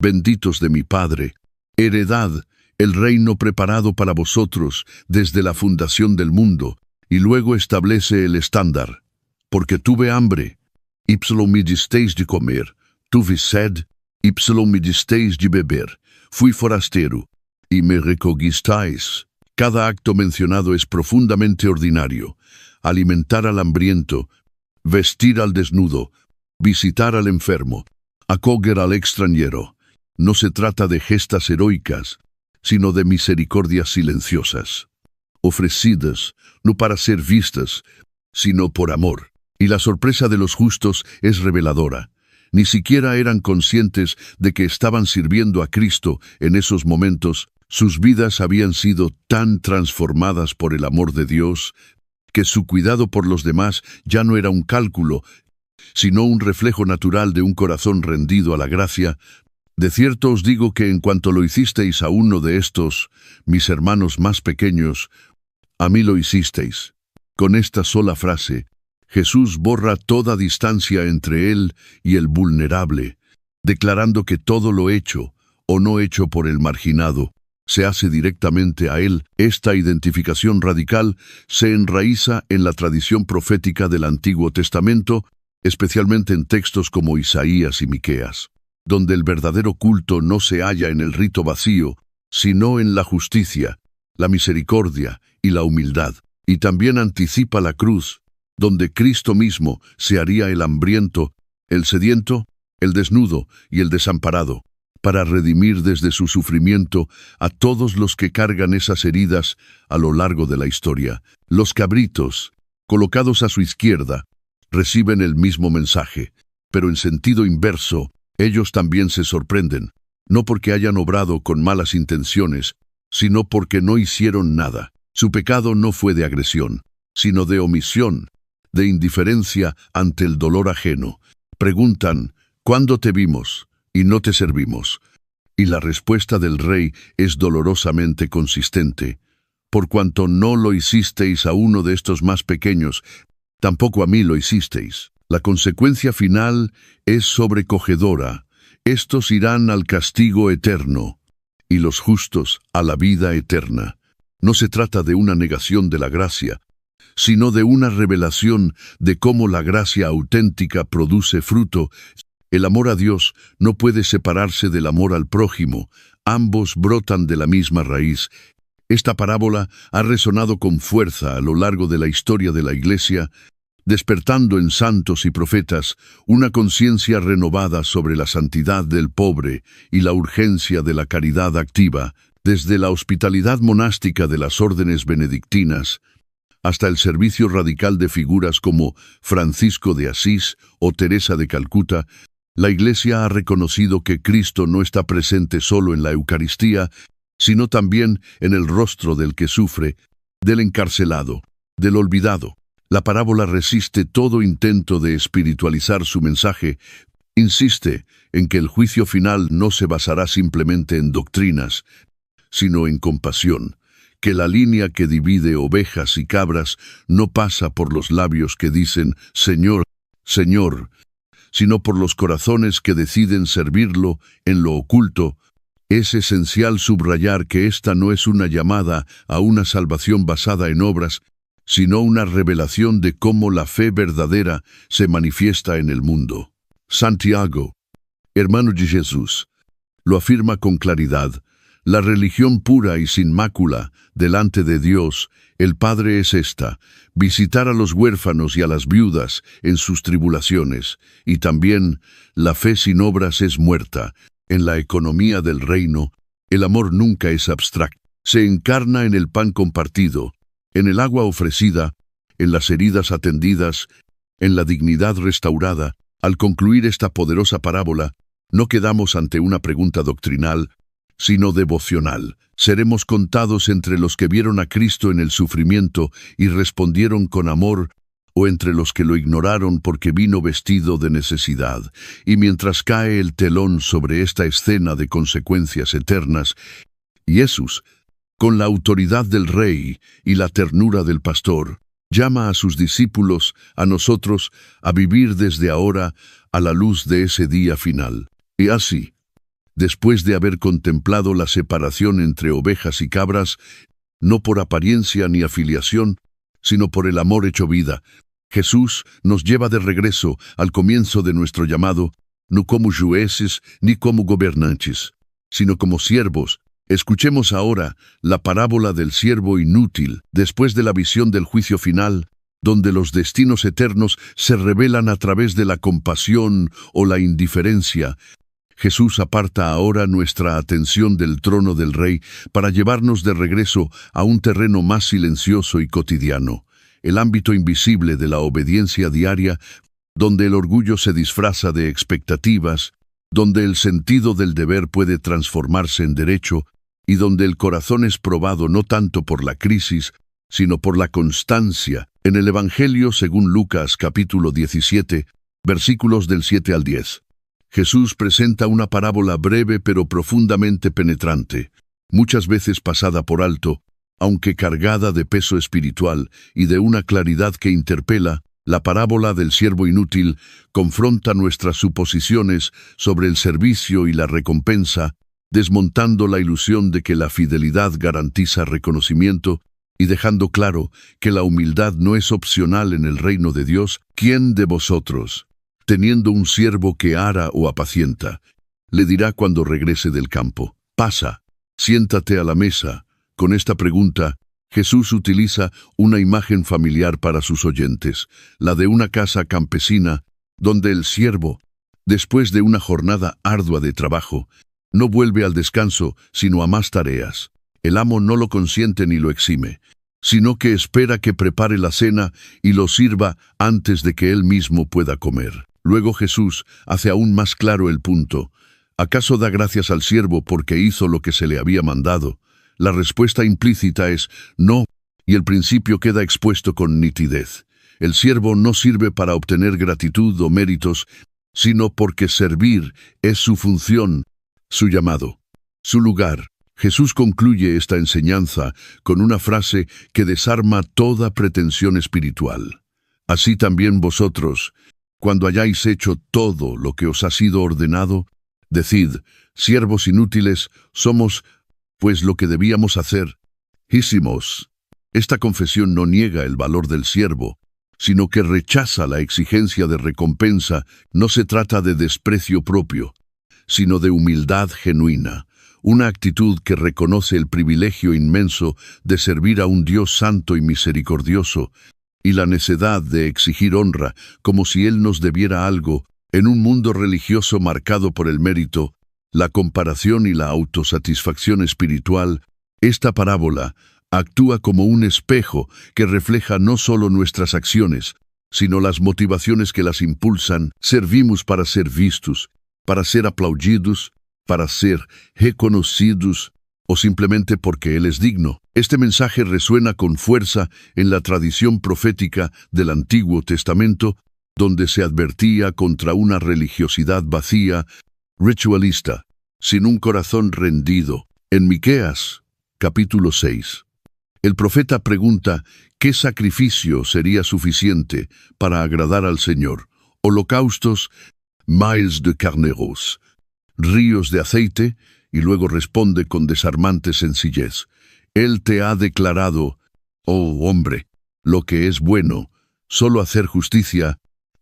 benditos de mi Padre, heredad el reino preparado para vosotros desde la fundación del mundo», y luego establece el estándar: «Porque tuve hambre, y me disteis de comer, tuve sed, y me disteis de beber, fui forastero, y me recogisteis». Cada acto mencionado es profundamente ordinario: alimentar al hambriento, vestir al desnudo, visitar al enfermo, acoger al extranjero. No se trata de gestas heroicas, sino de misericordias silenciosas, ofrecidas no para ser vistas, sino por amor. Y la sorpresa de los justos es reveladora. Ni siquiera eran conscientes de que estaban sirviendo a Cristo en esos momentos. Sus vidas habían sido tan transformadas por el amor de Dios que su cuidado por los demás ya no era un cálculo, sino un reflejo natural de un corazón rendido a la gracia. «De cierto os digo que en cuanto lo hicisteis a uno de estos, mis hermanos más pequeños, a mí lo hicisteis». Con esta sola frase, Jesús borra toda distancia entre él y el vulnerable, declarando que todo lo hecho o no hecho por el marginado se hace directamente a él. Esta identificación radical se enraiza en la tradición profética del Antiguo Testamento, especialmente en textos como Isaías y Miqueas, donde el verdadero culto no se halla en el rito vacío, sino en la justicia, la misericordia y la humildad. Y también anticipa la cruz, donde Cristo mismo se haría el hambriento, el sediento, el desnudo y el desamparado, para redimir desde su sufrimiento a todos los que cargan esas heridas a lo largo de la historia. Los cabritos, colocados a su izquierda, reciben el mismo mensaje, pero en sentido inverso. Ellos también se sorprenden, no porque hayan obrado con malas intenciones, sino porque no hicieron nada. Su pecado no fue de agresión, sino de omisión, de indiferencia ante el dolor ajeno. Preguntan: «¿Cuándo te vimos y no te servimos?». Y la respuesta del rey es dolorosamente consistente: «Por cuanto no lo hicisteis a uno de estos más pequeños, tampoco a mí lo hicisteis». La consecuencia final es sobrecogedora: estos irán al castigo eterno, y los justos a la vida eterna. No se trata de una negación de la gracia, sino de una revelación de cómo la gracia auténtica produce fruto. El amor a Dios no puede separarse del amor al prójimo, ambos brotan de la misma raíz. Esta parábola ha resonado con fuerza a lo largo de la historia de la Iglesia, despertando en santos y profetas una conciencia renovada sobre la santidad del pobre y la urgencia de la caridad activa, desde la hospitalidad monástica de las órdenes benedictinas hasta el servicio radical de figuras como Francisco de Asís o Teresa de Calcuta. La Iglesia ha reconocido que Cristo no está presente solo en la Eucaristía, sino también en el rostro del que sufre, del encarcelado, del olvidado. La parábola resiste todo intento de espiritualizar su mensaje. Insiste en que el juicio final no se basará simplemente en doctrinas, sino en compasión, que la línea que divide ovejas y cabras no pasa por los labios que dicen «Señor, Señor», sino por los corazones que deciden servirlo en lo oculto. Es esencial subrayar que esta no es una llamada a una salvación basada en obras, sino una revelación de cómo la fe verdadera se manifiesta en el mundo. Santiago, hermano de Jesús, lo afirma con claridad: La religión pura y sin mácula, delante de Dios, el Padre es esta: visitar a los huérfanos y a las viudas en sus tribulaciones, y también la fe sin obras es muerta. En la economía del reino, el amor nunca es abstracto. Se encarna en el pan compartido, en el agua ofrecida, en las heridas atendidas, en la dignidad restaurada. Al concluir esta poderosa parábola, no quedamos ante una pregunta doctrinal, sino devocional. ¿Seremos contados entre los que vieron a Cristo en el sufrimiento y respondieron con amor, o entre los que lo ignoraron porque vino vestido de necesidad? Y mientras cae el telón sobre esta escena de consecuencias eternas, Jesús, con la autoridad del Rey y la ternura del pastor, llama a sus discípulos, a nosotros, a vivir desde ahora a la luz de ese día final. Y así, después de haber contemplado la separación entre ovejas y cabras, no por apariencia ni afiliación, sino por el amor hecho vida, Jesús nos lleva de regreso al comienzo de nuestro llamado, no como jueces ni como gobernantes, sino como siervos. Escuchemos ahora la parábola del siervo inútil, después de la visión del juicio final, donde los destinos eternos se revelan a través de la compasión o la indiferencia. Jesús aparta ahora nuestra atención del trono del Rey para llevarnos de regreso a un terreno más silencioso y cotidiano, el ámbito invisible de la obediencia diaria, donde el orgullo se disfraza de expectativas, donde el sentido del deber puede transformarse en derecho, y donde el corazón es probado no tanto por la crisis, sino por la constancia. En el Evangelio según Lucas capítulo 17, versículos del 7 al 10. Jesús presenta una parábola breve pero profundamente penetrante, muchas veces pasada por alto, aunque cargada de peso espiritual y de una claridad que interpela. La parábola del siervo inútil confronta nuestras suposiciones sobre el servicio y la recompensa, desmontando la ilusión de que la fidelidad garantiza reconocimiento y dejando claro que la humildad no es opcional en el reino de Dios. ¿Quién de vosotros, teniendo un siervo que ara o apacienta, le dirá cuando regrese del campo: pasa, siéntate a la mesa? Con esta pregunta, Jesús utiliza una imagen familiar para sus oyentes, la de una casa campesina, donde el siervo, después de una jornada ardua de trabajo, no vuelve al descanso, sino a más tareas. El amo no lo consiente ni lo exime, sino que espera que prepare la cena y lo sirva antes de que él mismo pueda comer. Luego Jesús hace aún más claro el punto. ¿Acaso da gracias al siervo porque hizo lo que se le había mandado? La respuesta implícita es no, y el principio queda expuesto con nitidez. El siervo no sirve para obtener gratitud o méritos, sino porque servir es su función, su llamado, su lugar. Jesús concluye esta enseñanza con una frase que desarma toda pretensión espiritual. Así también vosotros, cuando hayáis hecho todo lo que os ha sido ordenado, decid: siervos inútiles, somos pues lo que debíamos hacer. Hicimos. Esta confesión no niega el valor del siervo, sino que rechaza la exigencia de recompensa. No se trata de desprecio propio, sino de humildad genuina, una actitud que reconoce el privilegio inmenso de servir a un Dios santo y misericordioso, y la necedad de exigir honra como si Él nos debiera algo. En un mundo religioso marcado por el mérito, la comparación y la autosatisfacción espiritual, esta parábola actúa como un espejo que refleja no solo nuestras acciones, sino las motivaciones que las impulsan. Servimos para ser vistos, para ser aplaudidos, para ser reconocidos, o simplemente porque Él es digno. Este mensaje resuena con fuerza en la tradición profética del Antiguo Testamento, donde se advertía contra una religiosidad vacía, ritualista, sin un corazón rendido. En Miqueas, capítulo 6, el profeta pregunta qué sacrificio sería suficiente para agradar al Señor: holocaustos, miles de carneros, ríos de aceite, y luego responde con desarmante sencillez: Él te ha declarado, oh hombre, lo que es bueno, solo hacer justicia,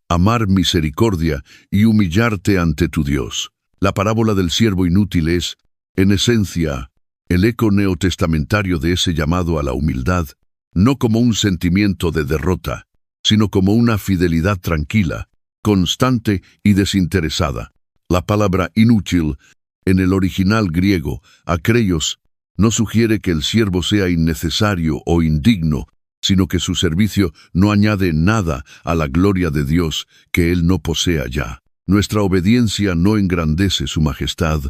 amar misericordia y humillarte ante tu Dios. La parábola del siervo inútil es, en esencia, el eco neotestamentario de ese llamado a la humildad, no como un sentimiento de derrota, sino como una fidelidad tranquila, constante y desinteresada. La palabra inútil, en el original griego, akreios, no sugiere que el siervo sea innecesario o indigno, sino que su servicio no añade nada a la gloria de Dios que Él no posea ya. Nuestra obediencia no engrandece su majestad,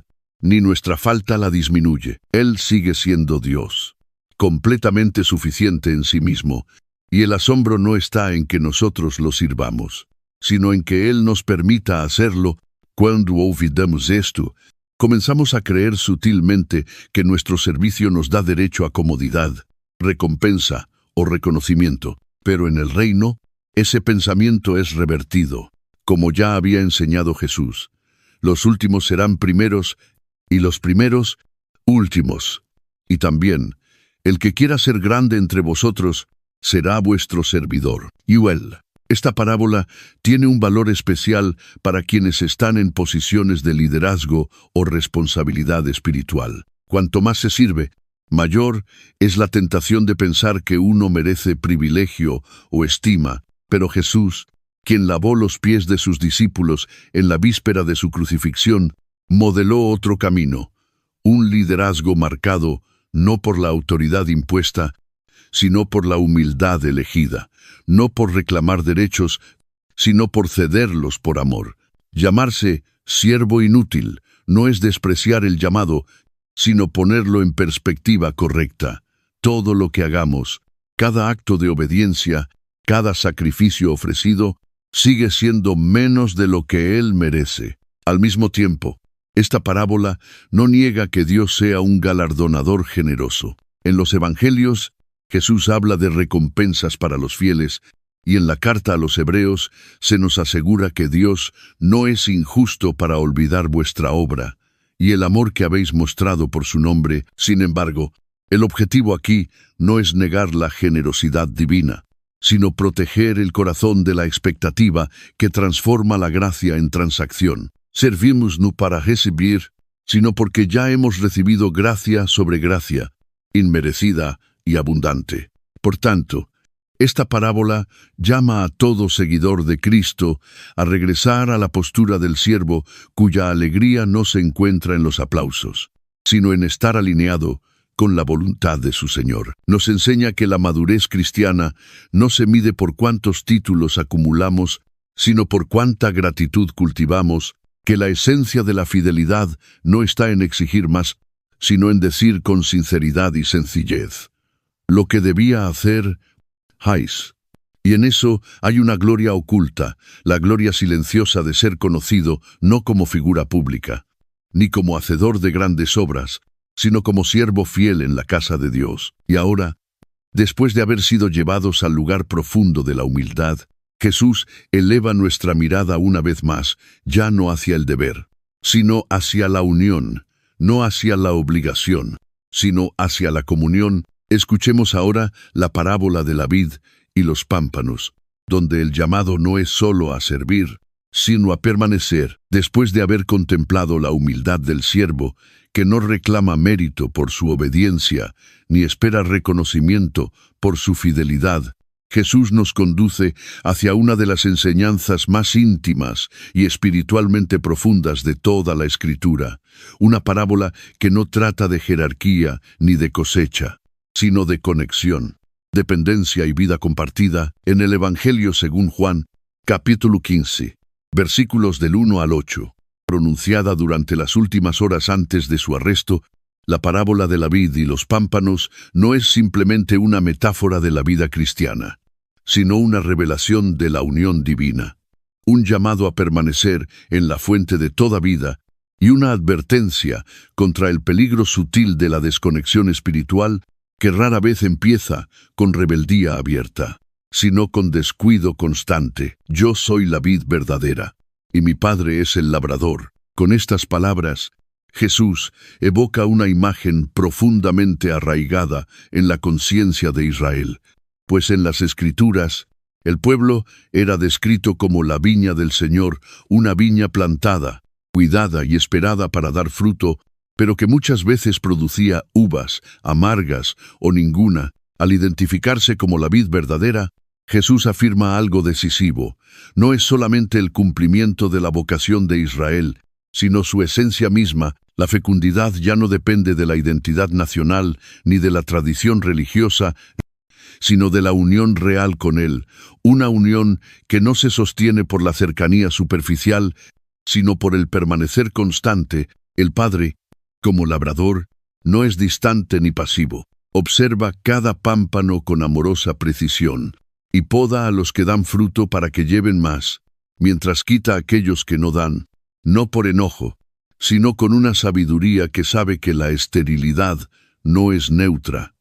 ni nuestra falta la disminuye. Él sigue siendo Dios, completamente suficiente en sí mismo, y el asombro no está en que nosotros lo sirvamos, sino en que Él nos permita hacerlo. Cuando olvidamos esto, comenzamos a creer sutilmente que nuestro servicio nos da derecho a comodidad, recompensa o reconocimiento, pero en el reino, ese pensamiento es revertido, como ya había enseñado Jesús. Los últimos serán primeros y los primeros últimos. Y también, el que quiera ser grande entre vosotros será vuestro servidor. Yuel. Esta parábola tiene un valor especial para quienes están en posiciones de liderazgo o responsabilidad espiritual. Cuanto más se sirve, mayor es la tentación de pensar que uno merece privilegio o estima, pero Jesús, quien lavó los pies de sus discípulos en la víspera de su crucifixión, modeló otro camino, un liderazgo marcado no por la autoridad impuesta, sino por la humildad elegida, no por reclamar derechos, sino por cederlos por amor. Llamarse siervo inútil no es despreciar el llamado, sino ponerlo en perspectiva correcta. Todo lo que hagamos, cada acto de obediencia, cada sacrificio ofrecido, sigue siendo menos de lo que Él merece. Al mismo tiempo, esta parábola no niega que Dios sea un galardonador generoso. En los Evangelios, Jesús habla de recompensas para los fieles, y en la carta a los Hebreos se nos asegura que Dios no es injusto para olvidar vuestra obra y el amor que habéis mostrado por su nombre. Sin embargo, el objetivo aquí no es negar la generosidad divina, sino proteger el corazón de la expectativa que transforma la gracia en transacción. Servimos no para recibir, sino porque ya hemos recibido gracia sobre gracia, inmerecida y abundante. Por tanto, esta parábola llama a todo seguidor de Cristo a regresar a la postura del siervo cuya alegría no se encuentra en los aplausos, sino en estar alineado con la voluntad de su Señor. Nos enseña que la madurez cristiana no se mide por cuántos títulos acumulamos, sino por cuánta gratitud cultivamos, que la esencia de la fidelidad no está en exigir más, sino en decir con sinceridad y sencillez lo que debía hacer, Hais. Y en eso hay una gloria oculta, la gloria silenciosa de ser conocido no como figura pública, ni como hacedor de grandes obras, sino como siervo fiel en la casa de Dios. Y ahora, después de haber sido llevados al lugar profundo de la humildad, Jesús eleva nuestra mirada una vez más, ya no hacia el deber, sino hacia la unión, no hacia la obligación, sino hacia la comunión. Escuchemos ahora la parábola de la vid y los pámpanos, donde el llamado no es solo a servir, sino a permanecer. Después de haber contemplado la humildad del siervo, que no reclama mérito por su obediencia, ni espera reconocimiento por su fidelidad, Jesús nos conduce hacia una de las enseñanzas más íntimas y espiritualmente profundas de toda la Escritura, una parábola que no trata de jerarquía ni de cosecha, sino de conexión, dependencia y vida compartida. En el Evangelio según Juan, capítulo 15, versículos del 1 al 8, pronunciada durante las últimas horas antes de su arresto, la parábola de la vid y los pámpanos no es simplemente una metáfora de la vida cristiana, sino una revelación de la unión divina, un llamado a permanecer en la fuente de toda vida y una advertencia contra el peligro sutil de la desconexión espiritual que rara vez empieza con rebeldía abierta, sino con descuido constante. Yo soy la vid verdadera, y mi Padre es el labrador. Con estas palabras, Jesús evoca una imagen profundamente arraigada en la conciencia de Israel, pues en las Escrituras, el pueblo era descrito como la viña del Señor, una viña plantada, cuidada y esperada para dar fruto pero que muchas veces producía uvas, amargas o ninguna. Al identificarse como la vid verdadera, Jesús afirma algo decisivo. No es solamente el cumplimiento de la vocación de Israel, sino su esencia misma. La fecundidad ya no depende de la identidad nacional ni de la tradición religiosa, sino de la unión real con Él, una unión que no se sostiene por la cercanía superficial, sino por el permanecer constante. El Padre, como labrador, no es distante ni pasivo. Observa cada pámpano con amorosa precisión y poda a los que dan fruto para que lleven más, mientras quita a aquellos que no dan, no por enojo, sino con una sabiduría que sabe que la esterilidad no es neutra,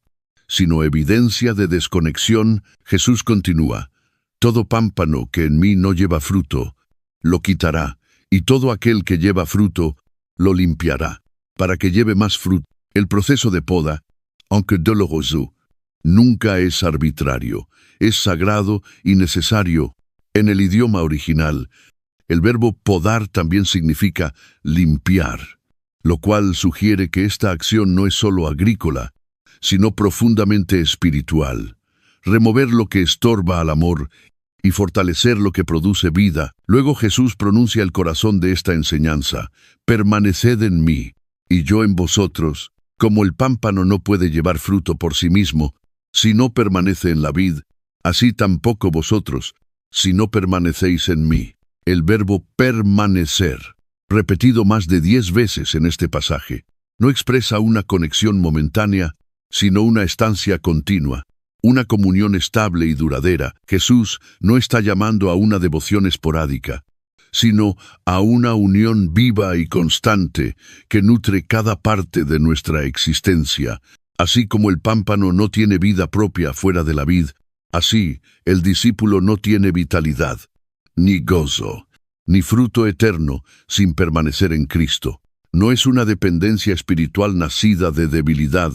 sino evidencia de desconexión. Jesús continúa: todo pámpano que en mí no lleva fruto, lo quitará, y todo aquel que lleva fruto, lo limpiará, para que lleve más fruto. El proceso de poda, aunque doloroso, nunca es arbitrario, es sagrado y necesario. En el idioma original, el verbo podar también significa limpiar, lo cual sugiere que esta acción no es solo agrícola, sino profundamente espiritual. Remover lo que estorba al amor y fortalecer lo que produce vida. Luego Jesús pronuncia el corazón de esta enseñanza: permaneced en mí, y yo en vosotros. Como el pámpano no puede llevar fruto por sí mismo, si no permanece en la vid, así tampoco vosotros, si no permanecéis en mí. El verbo permanecer, repetido más de 10 veces en este pasaje, no expresa una conexión momentánea, sino una estancia continua, una comunión estable y duradera. Jesús no está llamando a una devoción esporádica, sino a una unión viva y constante que nutre cada parte de nuestra existencia. Así como el pámpano no tiene vida propia fuera de la vid, así el discípulo no tiene vitalidad, ni gozo, ni fruto eterno sin permanecer en Cristo. No es una dependencia espiritual nacida de debilidad,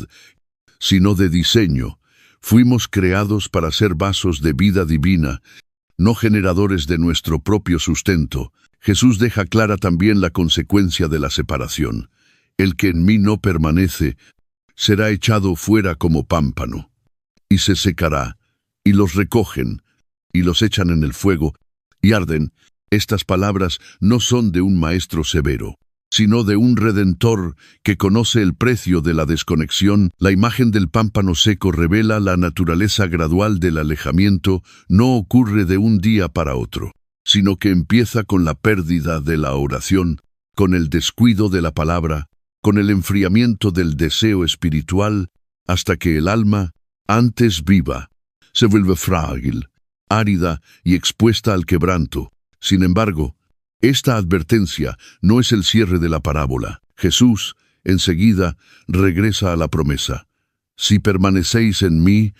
sino de diseño. Fuimos creados para ser vasos de vida divina, no generadores de nuestro propio sustento. Jesús deja clara también la consecuencia de la separación: el que en mí no permanece será echado fuera como pámpano, y se secará, y los recogen, y los echan en el fuego, y arden. Estas palabras no son de un maestro severo, sino de un Redentor que conoce el precio de la desconexión. La imagen del pámpano seco revela la naturaleza gradual del alejamiento. No ocurre de un día para otro, sino que empieza con la pérdida de la oración, con el descuido de la palabra, con el enfriamiento del deseo espiritual, hasta que el alma, antes viva, se vuelve frágil, árida y expuesta al quebranto. Sin embargo, esta advertencia no es el cierre de la parábola. Jesús, enseguida, regresa a la promesa: si permanecéis en mí,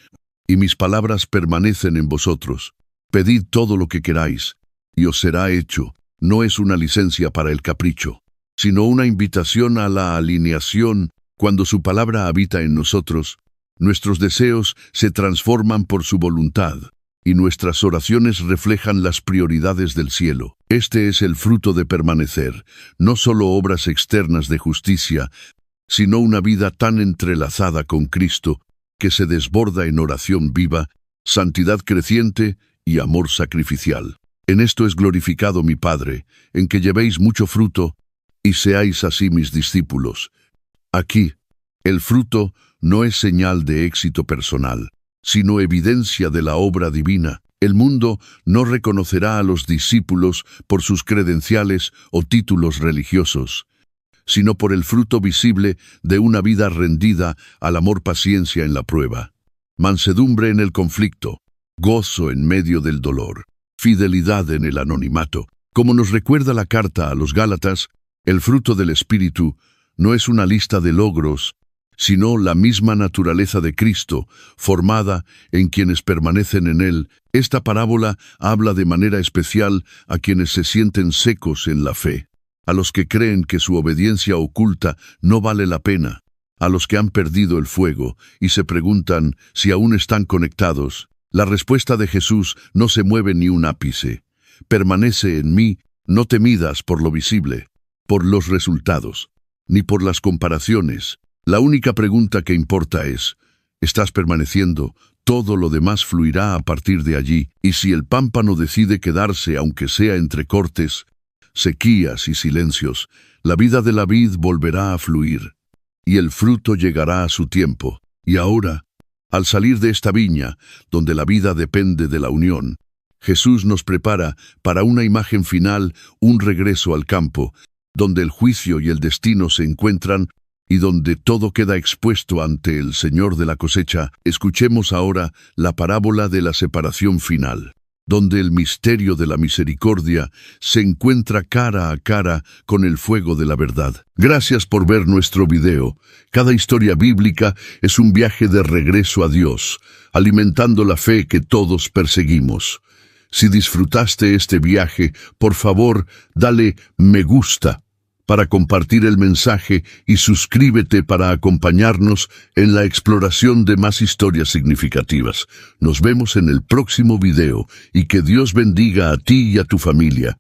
y mis palabras permanecen en vosotros, pedid todo lo que queráis, y os será hecho. No es una licencia para el capricho, sino una invitación a la alineación. Cuando su palabra habita en nosotros, nuestros deseos se transforman por su voluntad, y nuestras oraciones reflejan las prioridades del cielo. Este es el fruto de permanecer, no solo obras externas de justicia, sino una vida tan entrelazada con Cristo que se desborda en oración viva, santidad creciente y amor sacrificial. En esto es glorificado mi Padre, en que llevéis mucho fruto y seáis así mis discípulos. Aquí, el fruto no es señal de éxito personal, sino evidencia de la obra divina. El mundo no reconocerá a los discípulos por sus credenciales o títulos religiosos, sino por el fruto visible de una vida rendida al amor, paciencia en la prueba, mansedumbre en el conflicto, gozo en medio del dolor, fidelidad en el anonimato. Como nos recuerda la carta a los Gálatas, el fruto del Espíritu no es una lista de logros, sino la misma naturaleza de Cristo, formada en quienes permanecen en Él. Esta parábola habla de manera especial a quienes se sienten secos en la fe, a los que creen que su obediencia oculta no vale la pena, a los que han perdido el fuego y se preguntan si aún están conectados. La respuesta de Jesús no se mueve ni un ápice: permanece en mí, no te midas por lo visible, por los resultados. ni por las comparaciones. La única pregunta que importa es, ¿estás permaneciendo? Todo lo demás fluirá a partir de allí, y si el pámpano decide quedarse, aunque sea entre cortes, sequías y silencios, la vida de la vid volverá a fluir, y el fruto llegará a su tiempo. Y ahora, al salir de esta viña, donde la vida depende de la unión, Jesús nos prepara para una imagen final, un regreso al campo, donde el juicio y el destino se encuentran y donde todo queda expuesto ante el Señor de la cosecha. Escuchemos ahora la parábola de la separación final, donde el misterio de la misericordia se encuentra cara a cara con el fuego de la verdad. Gracias por ver nuestro video. Cada historia bíblica es un viaje de regreso a Dios, alimentando la fe que todos perseguimos. Si disfrutaste este viaje, por favor, dale me gusta para compartir el mensaje y suscríbete para acompañarnos en la exploración de más historias significativas. Nos vemos en el próximo video y que Dios bendiga a ti y a tu familia.